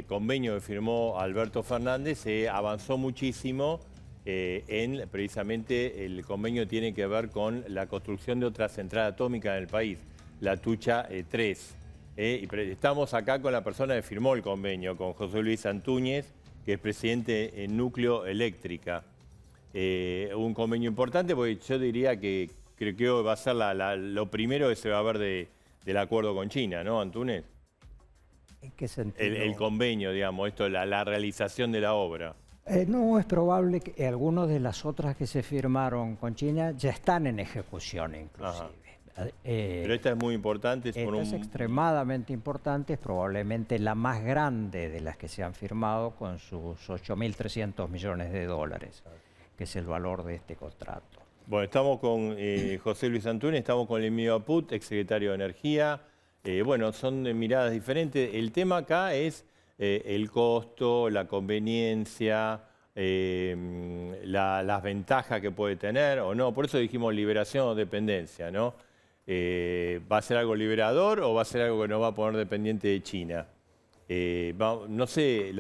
convenios que firmó Alberto Fernández, se avanzó muchísimo en precisamente el convenio que tiene que ver con la construcción de otra central atómica en el país, la Atucha 3. Estamos acá con la persona que firmó el convenio, con José Luis Antúnez, que es presidente en Núcleo Eléctrica. Un convenio importante porque yo diría que creo que va a ser lo primero que se va a ver del acuerdo con China, ¿no, Antúnez? ¿En qué sentido? El convenio, digamos, la realización de la obra. No, es probable que algunas de las otras que se firmaron con China ya están en ejecución inclusive. Pero esta es muy importante. Esta es extremadamente importante, es probablemente la más grande de las que se han firmado con sus 8.300 millones de dólares, que es el valor de este contrato. Bueno, estamos con José Luis Antúnez, estamos con Emilio Aput, exsecretario de Energía. Son miradas diferentes. El tema acá es el costo, la conveniencia, las ventajas que puede tener o no. Por eso dijimos liberación o dependencia, ¿no? ¿Va a ser algo liberador o va a ser algo que nos va a poner dependiente de China? No sé,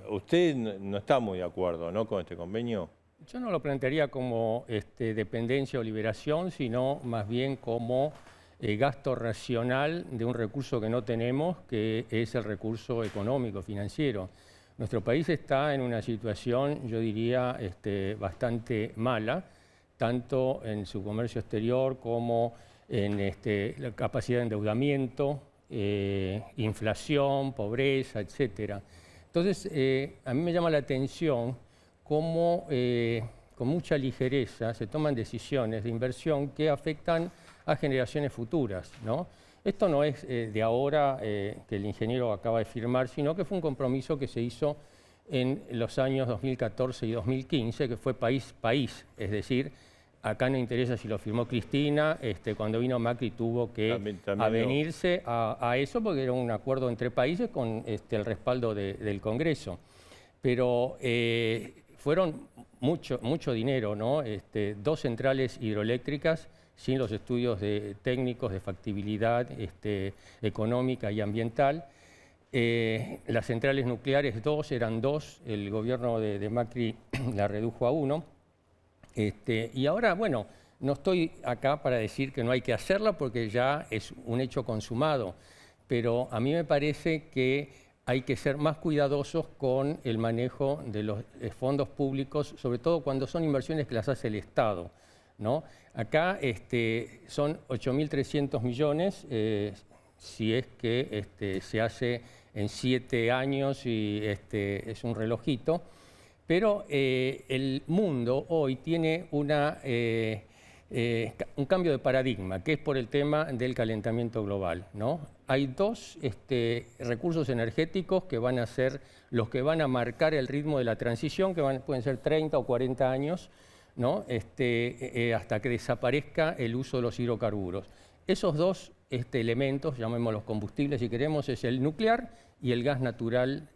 usted no está muy de acuerdo, ¿no?, con este convenio. Yo no lo plantearía como dependencia o liberación, sino más bien como gasto racional de un recurso que no tenemos, que es el recurso económico, financiero. Nuestro país está en una situación, yo diría, bastante mala, tanto en su comercio exterior como en la capacidad de endeudamiento, inflación, pobreza, etc. Entonces, a mí me llama la atención cómo con mucha ligereza se toman decisiones de inversión que afectan a generaciones futuras, ¿no? Esto no es de ahora que el ingeniero acaba de firmar, sino que fue un compromiso que se hizo en los años 2014 y 2015, que fue país-país, es decir, acá no interesa si lo firmó Cristina, cuando vino Macri tuvo que avenirse a eso porque era un acuerdo entre países con el respaldo del Congreso. Pero fueron mucho dinero, ¿no? 2 centrales hidroeléctricas sin los estudios técnicos de factibilidad económica y ambiental. Las centrales nucleares eran 2, el gobierno de Macri la redujo a 1. Y ahora, bueno, no estoy acá para decir que no hay que hacerla porque ya es un hecho consumado, pero a mí me parece que hay que ser más cuidadosos con el manejo de los fondos públicos, sobre todo cuando son inversiones que las hace el Estado, ¿no? Acá son 8.300 millones, si es que se hace en 7 años y es un relojito. Pero el mundo hoy tiene un cambio de paradigma, que es por el tema del calentamiento global, ¿no? Hay 2 recursos energéticos que van a ser los que van a marcar el ritmo de la transición, que pueden ser 30 o 40 años, ¿no? Hasta que desaparezca el uso de los hidrocarburos. Esos 2 elementos, llamémoslos combustibles si queremos, es el nuclear y el gas natural,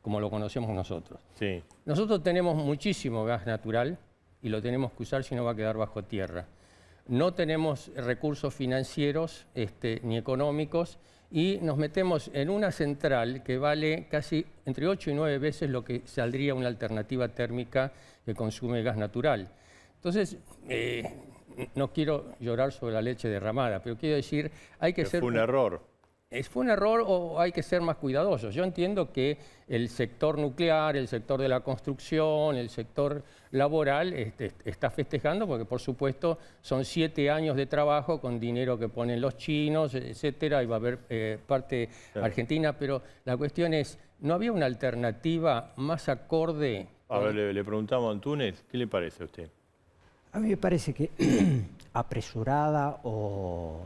como lo conocemos nosotros. Sí. Nosotros tenemos muchísimo gas natural y lo tenemos que usar, si no va a quedar bajo tierra. No tenemos recursos financieros ni económicos y nos metemos en una central que vale casi entre 8 y 9 veces lo que saldría una alternativa térmica que consume gas natural. Entonces, no quiero llorar sobre la leche derramada, pero quiero decir, hay que ser... Fue un error. ¿Fue un error o hay que ser más cuidadosos? Yo entiendo que el sector nuclear, el sector de la construcción, el sector laboral está festejando porque, por supuesto, son 7 años de trabajo con dinero que ponen los chinos, etcétera, y va a haber parte argentina, pero la cuestión es, ¿no había una alternativa más acorde? A ver, le preguntamos a Antúnez, ¿qué le parece a usted? A mí me parece que apresurada o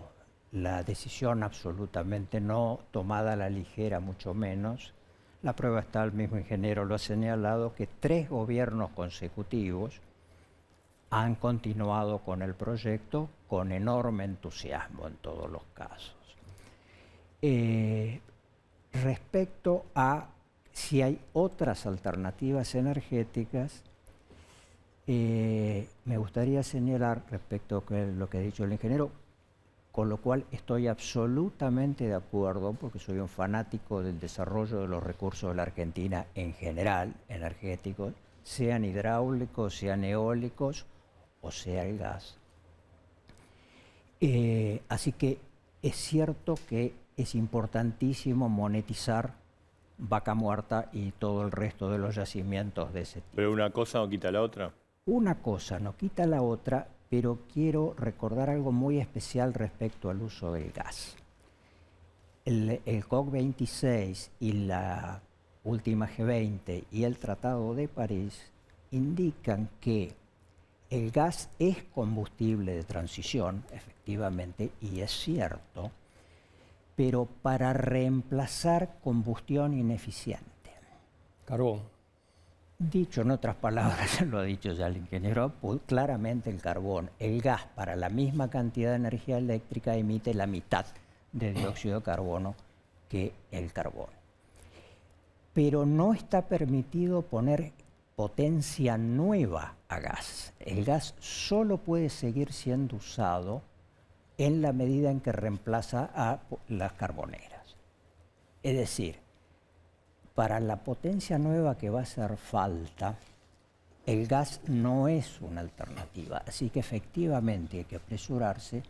la decisión absolutamente no tomada a la ligera, mucho menos. La prueba está, el mismo ingeniero lo ha señalado, que 3 gobiernos consecutivos han continuado con el proyecto con enorme entusiasmo en todos los casos. Respecto a si hay otras alternativas energéticas, me gustaría señalar respecto a lo que ha dicho el ingeniero, con lo cual estoy absolutamente de acuerdo, porque soy un fanático del desarrollo de los recursos de la Argentina en general, energéticos, sean hidráulicos, sean eólicos o sea el gas. Así que es cierto que es importantísimo monetizar Vaca Muerta y todo el resto de los yacimientos de ese tipo. ¿Pero una cosa no quita la otra? Una cosa no quita la otra, pero quiero recordar algo muy especial respecto al uso del gas. El COP26 y la última G20 y el Tratado de París indican que el gas es combustible de transición, efectivamente, y es cierto, pero para reemplazar combustión ineficiente. Carbón. Dicho en otras palabras, lo ha dicho ya el ingeniero, claramente el carbón. El gas, para la misma cantidad de energía eléctrica, emite la mitad de dióxido de carbono que el carbón. Pero no está permitido poner potencia nueva a gas. El gas solo puede seguir siendo usado en la medida en que reemplaza a las carboneras. Es decir, para la potencia nueva que va a hacer falta, el gas no es una alternativa. Así que efectivamente hay que apresurarse.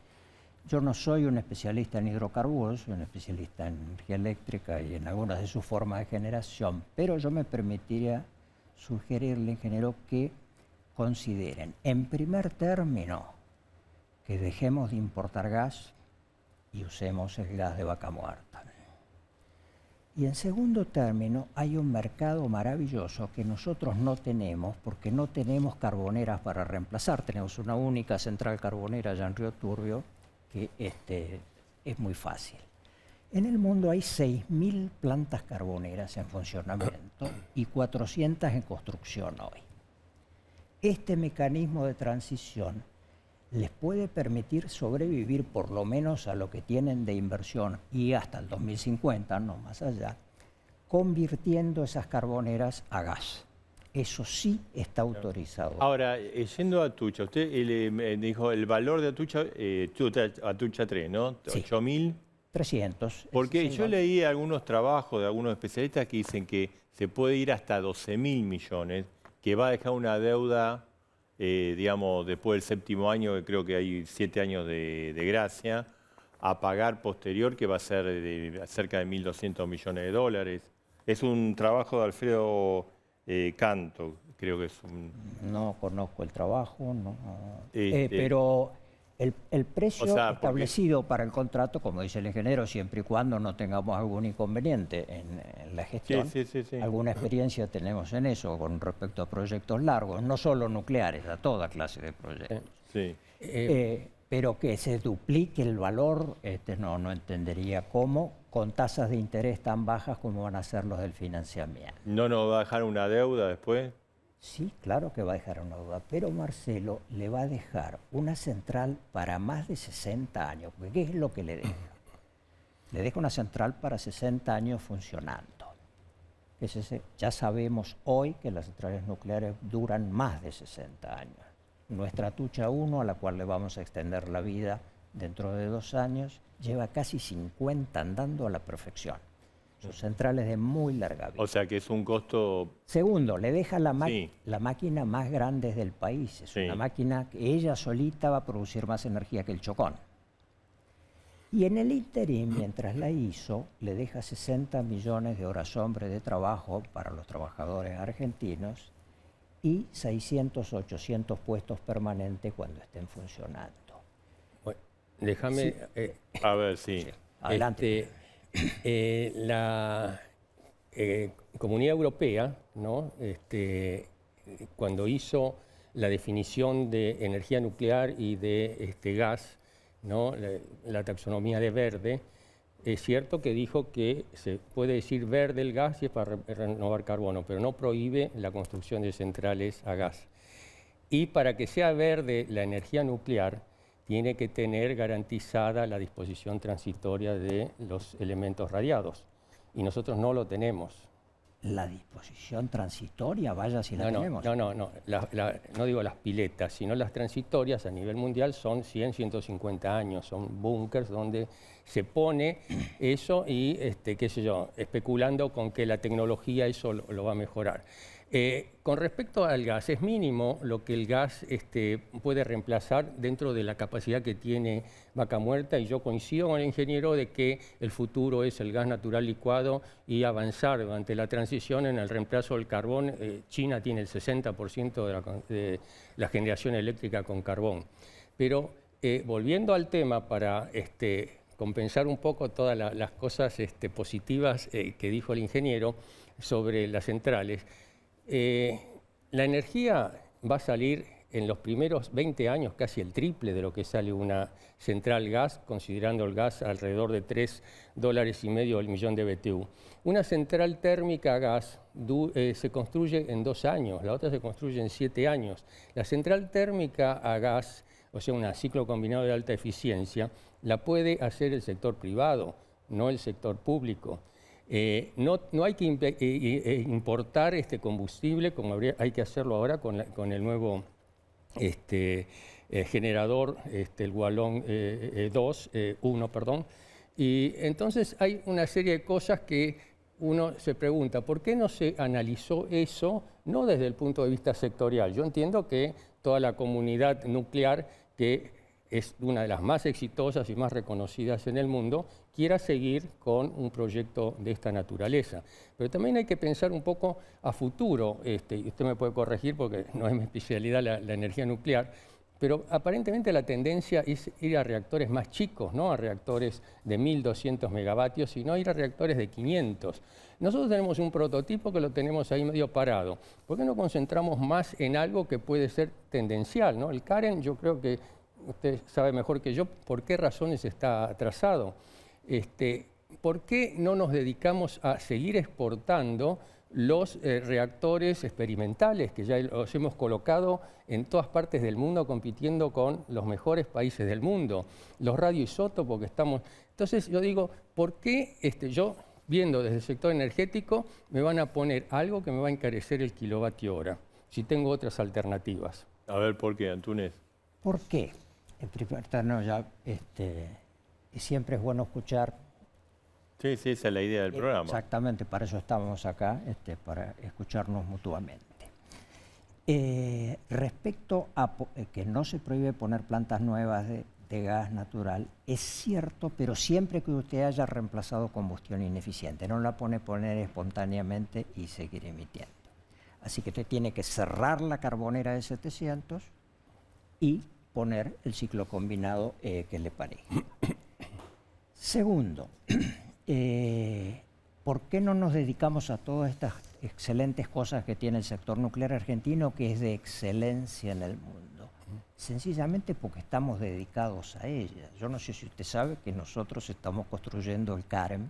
Yo no soy un especialista en hidrocarburos, soy un especialista en energía eléctrica y en algunas de sus formas de generación, pero yo me permitiría sugerirle, ingeniero, que consideren, en primer término, que dejemos de importar gas y usemos el gas de vaca muerta. Y en segundo término, hay un mercado maravilloso que nosotros no tenemos porque no tenemos carboneras para reemplazar. Tenemos una única central carbonera allá en Río Turbio que es muy fácil. En el mundo hay 6.000 plantas carboneras en funcionamiento y 400 en construcción hoy. Este mecanismo de transición les puede permitir sobrevivir por lo menos a lo que tienen de inversión y hasta el 2050, no más allá, convirtiendo esas carboneras a gas. Eso sí está autorizado. Ahora, yendo a Atucha, usted dijo el valor de Atucha, Atucha 3, ¿no? Sí. 8.000. 300. Porque yo leí algunos trabajos de algunos especialistas que dicen que se puede ir hasta 12.000 millones, que va a dejar una deuda, digamos, después del 7º año, que creo que hay 7 años de gracia, a pagar posterior, que va a ser de cerca de 1.200 millones de dólares. Es un trabajo de Alfredo Canto, creo que es un... No conozco el trabajo, no. Pero el precio establecido para el contrato, como dice el ingeniero, siempre y cuando no tengamos algún inconveniente en la gestión, sí. alguna experiencia tenemos en eso con respecto a proyectos largos, no solo nucleares, a toda clase de proyectos. Sí. Pero que se duplique el valor, no entendería cómo, con tasas de interés tan bajas como van a ser los del financiamiento. ¿No nos va a dejar una deuda después? Sí, claro que va a dejar una deuda, pero Marcelo le va a dejar una central para más de 60 años, porque ¿qué es lo que le deja? Le deja una central para 60 años funcionando. Ya sabemos hoy que las centrales nucleares duran más de 60 años. Nuestra Atucha 1, a la cual le vamos a extender la vida dentro de 2 años, lleva casi 50 andando a la perfección. Son centrales de muy larga vida. O sea que es un costo... Segundo, le deja la máquina más grande del país. Es una máquina que ella solita va a producir más energía que el Chocón. Y en el interín, mientras la hizo, le deja 60 millones de horas hombre de trabajo para los trabajadores argentinos y 600, 800 puestos permanentes cuando estén funcionando. Bueno, déjame... a ver, sí. Adelante. La Comunidad Europea, ¿no? Cuando hizo la definición de energía nuclear y de gas, ¿no? La taxonomía de verde, es cierto que dijo que se puede decir verde el gas y es para renovar carbono, pero no prohíbe la construcción de centrales a gas. Y para que sea verde la energía nuclear, tiene que tener garantizada la disposición transitoria de los elementos radiados. Y nosotros no lo tenemos. ¿La disposición transitoria? Vaya si la tenemos. No. No digo las piletas, sino las transitorias a nivel mundial son 100, 150 años. Son búnkers donde se pone eso y, qué sé yo, especulando con que la tecnología eso lo va a mejorar. Con respecto al gas, es mínimo lo que el gas puede reemplazar dentro de la capacidad que tiene Vaca Muerta, y yo coincido con el ingeniero de que el futuro es el gas natural licuado y avanzar durante la transición en el reemplazo del carbón. China tiene el 60% de la generación eléctrica con carbón. Pero volviendo al tema para compensar un poco todas las cosas positivas que dijo el ingeniero sobre las centrales, la energía va a salir en los primeros 20 años casi el triple de lo que sale una central gas, considerando el gas alrededor de $3,50 el millón de BTU. Una central térmica a gas se construye en 2 años, la otra se construye en 7 años. La central térmica a gas, o sea, un ciclo combinado de alta eficiencia, la puede hacer el sector privado, no el sector público. No hay que importar este combustible como hay que hacerlo ahora con el nuevo generador, el Wallon 1, Y entonces hay una serie de cosas que uno se pregunta, ¿por qué no se analizó eso, no desde el punto de vista sectorial? Yo entiendo que toda la comunidad nuclear, que es una de las más exitosas y más reconocidas en el mundo, quiera seguir con un proyecto de esta naturaleza. Pero también hay que pensar un poco a futuro, y usted me puede corregir porque no es mi especialidad la energía nuclear, pero aparentemente la tendencia es ir a reactores más chicos, no a reactores de 1.200 megavatios, sino ir a reactores de 500. Nosotros tenemos un prototipo que lo tenemos ahí medio parado. ¿Por qué no concentramos más en algo que puede ser tendencial, ¿no? El CAREN, yo creo que usted sabe mejor que yo por qué razones está atrasado. ¿Por qué no nos dedicamos a seguir exportando los reactores experimentales que ya los hemos colocado en todas partes del mundo compitiendo con los mejores países del mundo? Los radioisótopos que estamos... Entonces yo digo, ¿por qué yo, viendo desde el sector energético, me van a poner algo que me va a encarecer el kilovatio hora si tengo otras alternativas? A ver, ¿por qué, Antúnez? ¿Por qué? En primer término, ya siempre es bueno escuchar. Sí, esa es la idea del programa. Exactamente, para eso estamos acá, para escucharnos mutuamente. Respecto a que no se prohíbe poner plantas nuevas de gas natural, es cierto, pero siempre que usted haya reemplazado combustión ineficiente, no la poner espontáneamente y seguir emitiendo. Así que usted tiene que cerrar la carbonera de 700 y poner el ciclo combinado que le parezca. Segundo, ¿por qué no nos dedicamos a todas estas excelentes cosas que tiene el sector nuclear argentino, que es de excelencia en el mundo? Sencillamente porque estamos dedicados a ella. Yo no sé si usted sabe que nosotros estamos construyendo el CAREM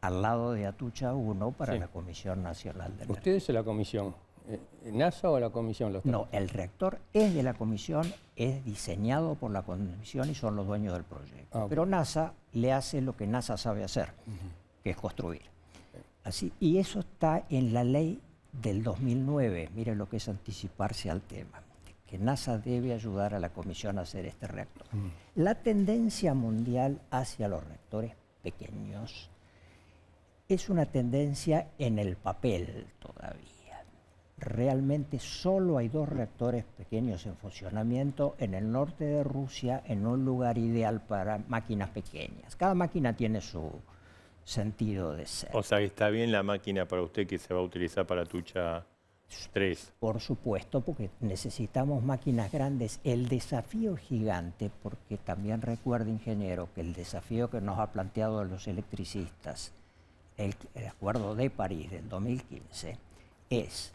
al lado de Atucha 1 para la Comisión Nacional de Energía. ¿Ustedes en la comisión? ¿NASA o la comisión? No, el reactor es de la comisión, es diseñado por la comisión y son los dueños del proyecto. Okay. Pero NASA le hace lo que NASA sabe hacer, que es construir. Así, y eso está en la ley del 2009. Mire lo que es anticiparse al tema, que NASA debe ayudar a la comisión a hacer este reactor. La tendencia mundial hacia los reactores pequeños es una tendencia en el papel todavía. Realmente solo hay 2 reactores pequeños en funcionamiento en el norte de Rusia, en un lugar ideal para máquinas pequeñas. Cada máquina tiene su sentido de ser. O sea, está bien la máquina para usted que se va a utilizar para Atucha 3. Por supuesto, porque necesitamos máquinas grandes. El desafío gigante, porque también recuerda, ingeniero, que el desafío que nos ha planteado los electricistas, el Acuerdo de París del 2015, es: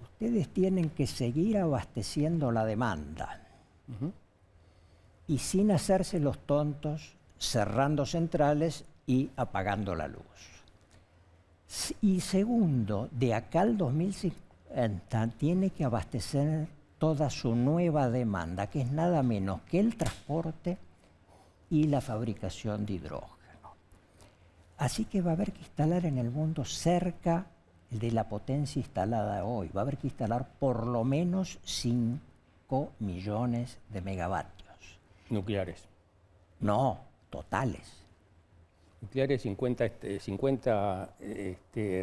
ustedes tienen que seguir abasteciendo la demanda y sin hacerse los tontos, cerrando centrales y apagando la luz. Y segundo, de acá al 2050 tiene que abastecer toda su nueva demanda, que es nada menos que el transporte y la fabricación de hidrógeno. Así que va a haber que instalar en el mundo cerca de la potencia instalada hoy. Va a haber que instalar por lo menos 5 millones de megavatios. ¿Nucleares? No, totales. Nucleares, 50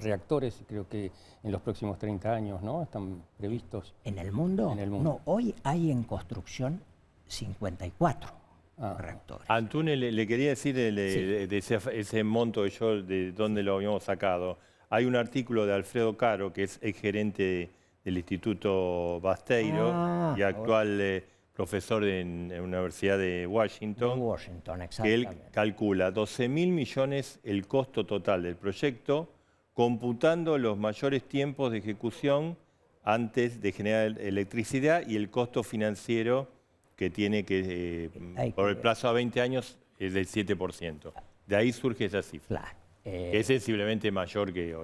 reactores, creo que en los próximos 30 años, ¿no? Están previstos. ¿En el mundo? En el mundo. No, hoy hay en construcción 54 reactores. Antúnez, le quería decir de ese monto de dónde lo habíamos sacado. Hay un artículo de Alfredo Caro, que es exgerente del Instituto Basteiro y actual profesor en la Universidad de Washington, que él calcula 12.000 millones el costo total del proyecto, computando los mayores tiempos de ejecución antes de generar electricidad y el costo financiero que tiene por el plazo a 20 años es del 7%. De ahí surge esa cifra. Claro. Es sensiblemente mayor que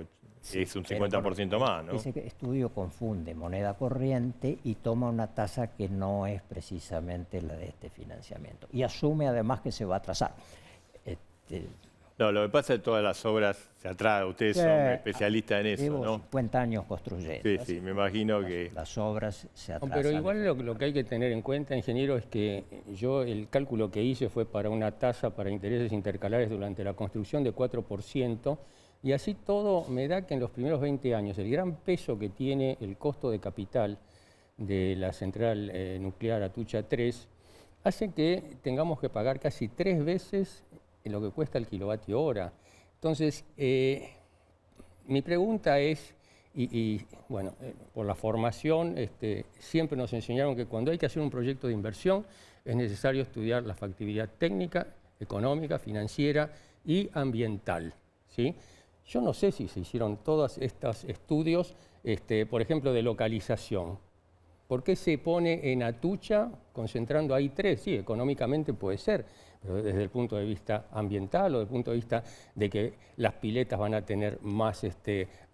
es un 50% más, ¿no? Ese estudio confunde moneda corriente y toma una tasa que no es precisamente la de este financiamiento. Y asume además que se va a atrasar. No, lo que pasa es que todas las obras se atrasan. Ustedes son especialistas en eso, llevo ¿no? 50 años construyendo. Sí, sí, me imagino que... Las obras se No, atrasan. pero igual lo que hay que tener en cuenta, ingeniero, es que yo el cálculo que hice fue para una tasa para intereses intercalares durante la construcción de 4%, y así todo me da que en los primeros 20 años el gran peso que tiene el costo de capital de la central nuclear Atucha 3 hace que tengamos que pagar casi 3 veces lo que cuesta el kilovatio hora. Entonces, mi pregunta es, bueno, por la formación, siempre nos enseñaron que cuando hay que hacer un proyecto de inversión es necesario estudiar la factibilidad técnica, económica, financiera y ambiental, ¿sí? Yo no sé si se hicieron todos estos estudios, por ejemplo, de localización. ¿Por qué se pone en Atucha concentrando ahí 3? Sí, económicamente puede ser, pero desde el punto de vista ambiental o desde el punto de vista de que las piletas van a tener más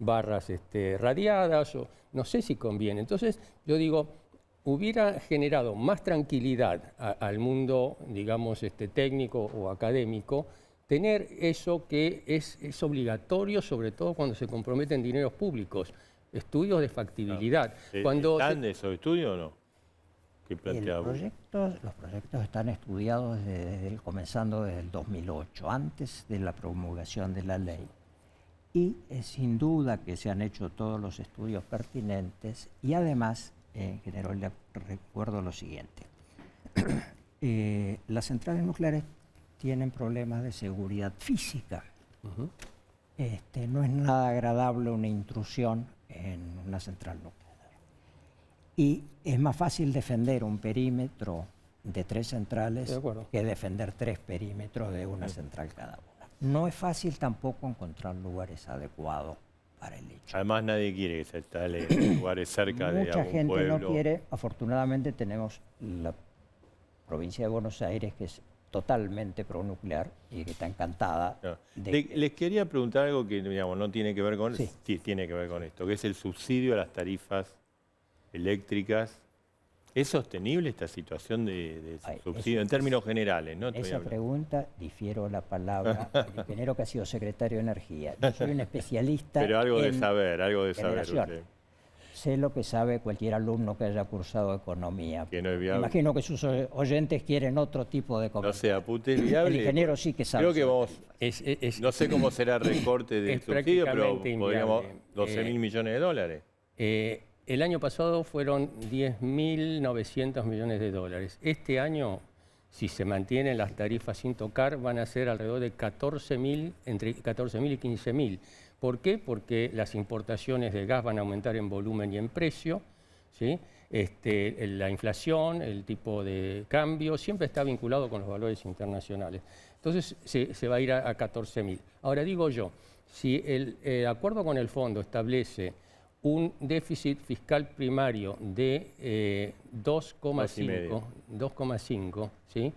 barras radiadas, o no sé si conviene. Entonces, yo digo, hubiera generado más tranquilidad al mundo, digamos, técnico o académico, tener eso que es obligatorio, sobre todo cuando se comprometen dineros públicos, estudios de factibilidad. ¿Están esos estudios o no? ¿Qué Los proyectos están estudiados comenzando desde el 2008, antes de la promulgación de la ley. Y sin duda que se han hecho todos los estudios pertinentes y además, ingeniero, le recuerdo lo siguiente. Las centrales nucleares tienen problemas de seguridad física. No es nada agradable una intrusión en una central nuclear. Y es más fácil defender un perímetro de 3 centrales que defender 3 perímetros de una central cada una. No es fácil tampoco encontrar lugares adecuados para el hecho. Además, nadie quiere que se instale en lugares cerca de algún pueblo. Mucha gente no quiere. Afortunadamente tenemos la provincia de Buenos Aires, que es totalmente pronuclear y que está encantada. No. Les quería preguntar algo que, digamos, no tiene que ver con... Sí, tiene que ver con esto, que es el subsidio a las tarifas eléctricas. ¿Es sostenible esta situación de subsidio en términos generales? ¿No? Esa pregunta, difiero la palabra al ingeniero que ha sido secretario de Energía. Yo soy un especialista Pero algo de en saber, algo de saber generación. usted. Sé lo que sabe cualquier alumno que haya cursado economía. Que no es viable. Imagino que sus oyentes quieren otro tipo de comentario. No sé, Apute, es viable. El ingeniero sí que sabe. Creo que vamos... no sé cómo será el recorte del subsidio, pero podríamos 12.000 millones de dólares. El año pasado fueron 10.900 millones de dólares. Este año, si se mantienen las tarifas sin tocar, van a ser alrededor de entre 14.000 y 15.000. ¿Por qué? Porque las importaciones de gas van a aumentar en volumen y en precio, ¿sí? La inflación, el tipo de cambio, siempre está vinculado con los valores internacionales. Entonces se va a ir a 14.000. Ahora digo yo, si el acuerdo con el fondo establece un déficit fiscal primario de 2,5, ¿sí?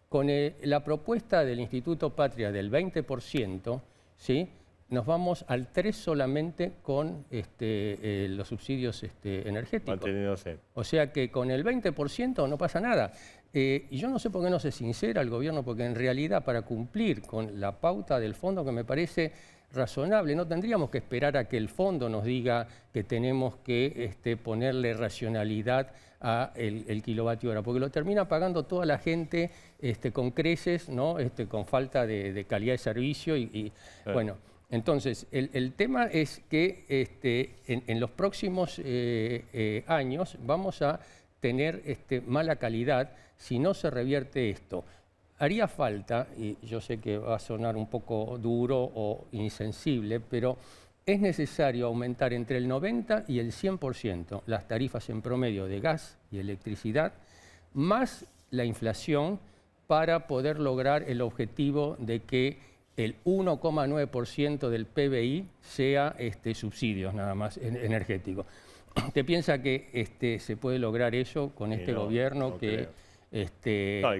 Con la propuesta del Instituto Patria del 20%, ¿sí? Nos vamos al 3 solamente con los subsidios energéticos. Manteniéndose. O sea que con el 20% no pasa nada. Y yo no sé por qué no se sincera el gobierno, porque en realidad para cumplir con la pauta del fondo, que me parece razonable, no tendríamos que esperar a que el fondo nos diga que tenemos que ponerle racionalidad a el kilovatio hora, porque lo termina pagando toda la gente con creces, ¿no? Con falta de calidad de servicio bueno. Entonces, el tema es que en los próximos años vamos a tener mala calidad si no se revierte esto. Haría falta, y yo sé que va a sonar un poco duro o insensible, pero es necesario aumentar entre el 90 y el 100% las tarifas en promedio de gas y electricidad, más la inflación, para poder lograr el objetivo de que el 1,9% del PBI sea subsidios nada más energéticos. ¿Usted piensa que se puede lograr eso con este gobierno? Y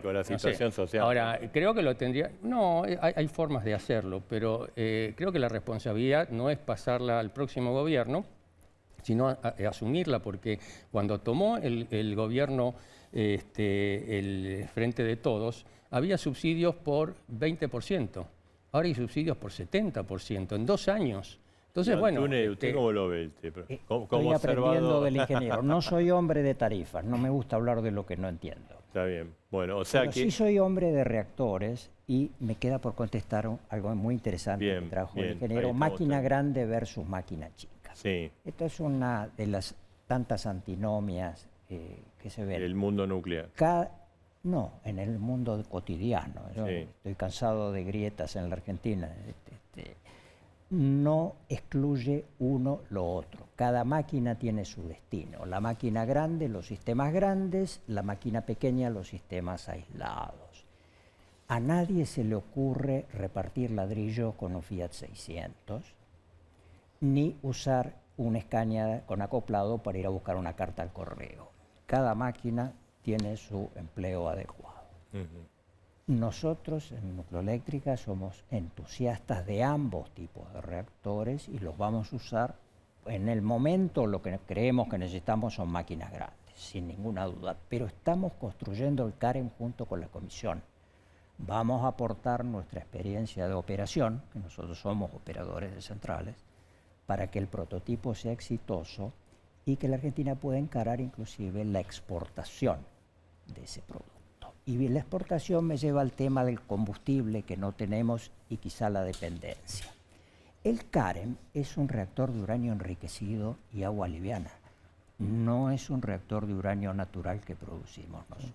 con la situación social. Ahora, creo que lo tendría... No, hay formas de hacerlo, pero creo que la responsabilidad no es pasarla al próximo gobierno, sino asumirla, porque cuando tomó el gobierno el Frente de Todos, había subsidios por 20%. ahora hay subsidios por 70% en 2 años. Entonces, bueno... ¿Usted cómo lo ve? Estoy aprendiendo del ingeniero. No soy hombre de tarifas, no me gusta hablar de lo que no entiendo. Está bien. Bueno, o sea Pero que... sí soy hombre de reactores y me queda por contestar algo muy interesante Bien, que trajo bien, el ahí ingeniero. estamos Máquina también. grande versus máquina chica. Sí, Esto es una de las tantas antinomias que se ven. el mundo nuclear. No, en el mundo cotidiano. Yo Sí. estoy cansado de grietas en la Argentina. No excluye uno lo otro. Cada máquina tiene su destino. La máquina grande, los sistemas grandes, la máquina pequeña, los sistemas aislados. A nadie se le ocurre repartir ladrillo con un Fiat 600, ni usar un Scania con acoplado para ir a buscar una carta al correo. Cada máquina tiene su empleo adecuado. Nosotros en Nucleoeléctrica somos entusiastas de ambos tipos de reactores y los vamos a usar en el momento. Lo que creemos que necesitamos son máquinas grandes, sin ninguna duda, pero estamos construyendo el CAREM junto con la Comisión. Vamos a aportar nuestra experiencia de operación, que nosotros somos operadores de centrales, para que el prototipo sea exitoso y que la Argentina pueda encarar inclusive la exportación de ese producto. Y la exportación me lleva al tema del combustible que no tenemos y quizá la dependencia. El CAREM es un reactor de uranio enriquecido y agua liviana. No es un reactor de uranio natural que producimos nosotros.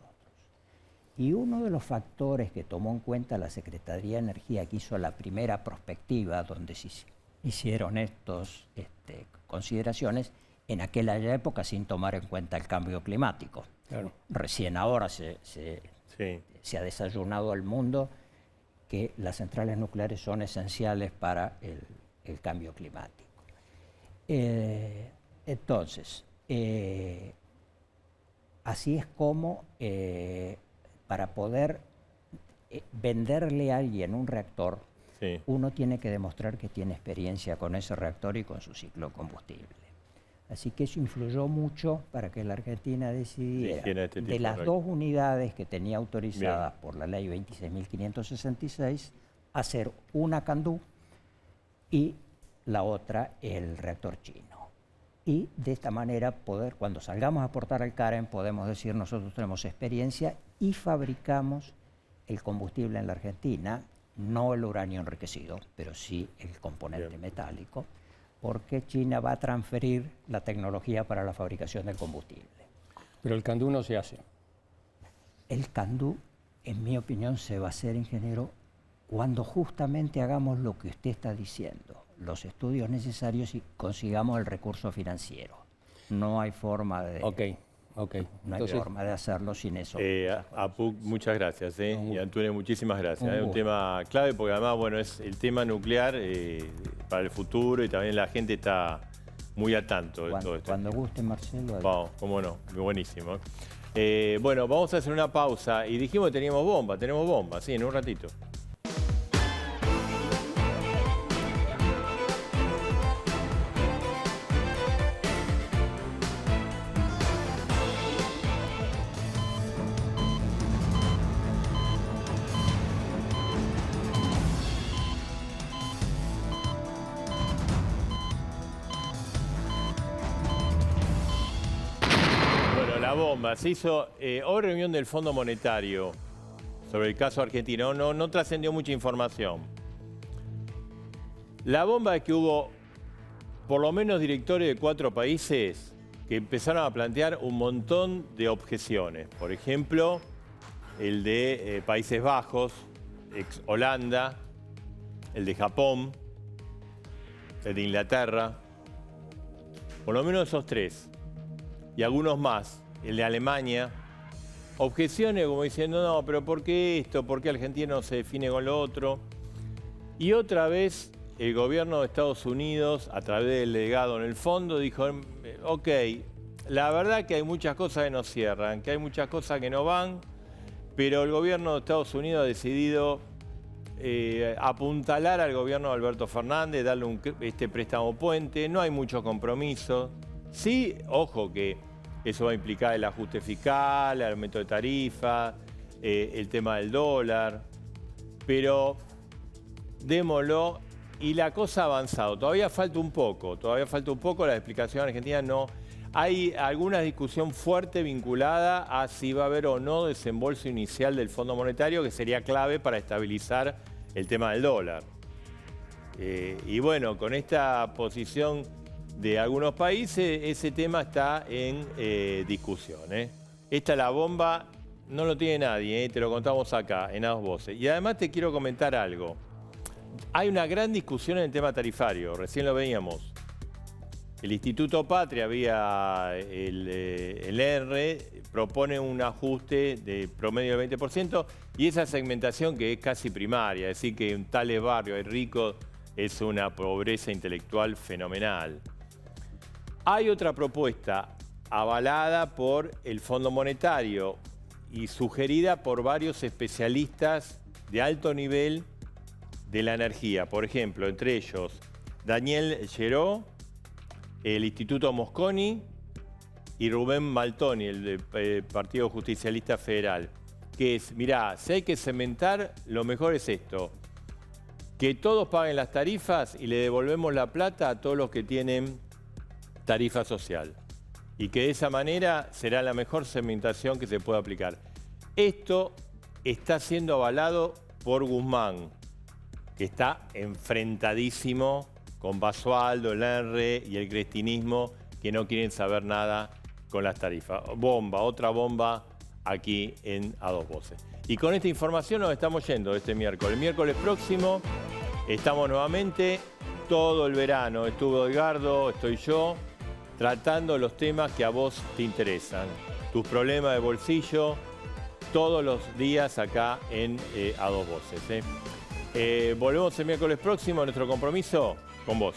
Y uno de los factores que tomó en cuenta la Secretaría de Energía, que hizo la primera prospectiva donde se hicieron estas consideraciones, en aquella época sin tomar en cuenta el cambio climático. Claro. Recién ahora se ha desayunado al mundo que las centrales nucleares son esenciales para el cambio climático. Entonces, así es como para poder venderle a alguien un reactor, uno tiene que demostrar que tiene experiencia con ese reactor y con su ciclo combustible. Así que eso influyó mucho para que la Argentina decidiera de las 2 unidades que tenía autorizadas por la ley 26.566 hacer una CANDU y la otra el reactor chino. Y de esta manera poder, cuando salgamos a aportar al CAREM, podemos decir nosotros tenemos experiencia y fabricamos el combustible en la Argentina, no el uranio enriquecido, pero sí el componente metálico, porque China va a transferir la tecnología para la fabricación del combustible. Pero el CANDU no se hace. El CANDU, en mi opinión, se va a hacer, ingeniero, cuando justamente hagamos lo que usted está diciendo, los estudios necesarios y consigamos el recurso financiero. No hay forma de... No hay forma de hacerlo sin eso. Apuc, muchas gracias. Y Antunes, muchísimas gracias. Es un tema clave porque además, bueno, es el tema nuclear para el futuro y también la gente está muy al tanto de todo esto. Cuando guste, Marcelo. Vamos, cómo no, buenísimo. Bueno, vamos a hacer una pausa y dijimos que tenemos bomba, sí, en un ratito. Bomba. Se hizo hoy reunión del Fondo Monetario sobre el caso argentino. No trascendió mucha información. La bomba es que hubo por lo menos directores de 4 países que empezaron a plantear un montón de objeciones. Por ejemplo, el de Países Bajos, ex Holanda, el de Japón, el de Inglaterra. Por lo menos esos 3. Y algunos más. El de Alemania, objeciones como diciendo, no, pero ¿por qué esto? ¿Por qué Argentina no se define con lo otro? Y otra vez el gobierno de Estados Unidos, a través del delegado en el fondo, dijo, ok, la verdad que hay muchas cosas que no cierran, que hay muchas cosas que no van, pero el gobierno de Estados Unidos ha decidido apuntalar al gobierno de Alberto Fernández, darle este préstamo puente, no hay mucho compromiso. Sí, ojo que eso va a implicar el ajuste fiscal, el aumento de tarifa, el tema del dólar. Pero démoslo. Y la cosa ha avanzado. Todavía falta un poco, la explicación argentina no. Hay alguna discusión fuerte vinculada a si va a haber o no desembolso inicial del Fondo Monetario, que sería clave para estabilizar el tema del dólar. Y bueno, con esta posición de algunos países, ese tema está en discusión. Esta es la bomba, no lo tiene nadie, te lo contamos acá, en A Dos Voces. Y además te quiero comentar algo. Hay una gran discusión en el tema tarifario, recién lo veíamos. El Instituto Patria, vía el R, propone un ajuste de promedio del 20% y esa segmentación que es casi primaria, es decir, que en tales barrios hay ricos, es una pobreza intelectual fenomenal. Hay otra propuesta avalada por el Fondo Monetario y sugerida por varios especialistas de alto nivel de la energía. Por ejemplo, entre ellos, Daniel Geró, el Instituto Mosconi y Rubén Maltoni, el Partido Justicialista Federal, que es, mirá, si hay que cementar, lo mejor es esto, que todos paguen las tarifas y le devolvemos la plata a todos los que tienen tarifa social. Y que de esa manera será la mejor segmentación que se pueda aplicar. Esto está siendo avalado por Guzmán, que está enfrentadísimo con Basualdo, el R y el cristinismo, que no quieren saber nada con las tarifas. Bomba, otra bomba aquí en A Dos Voces. Y con esta información nos estamos yendo este miércoles. El miércoles próximo estamos nuevamente, todo el verano. Estuvo Edgardo, estoy yo, tratando los temas que a vos te interesan. Tus problemas de bolsillo, todos los días acá en A Dos Voces. Volvemos el miércoles próximo a nuestro compromiso con vos.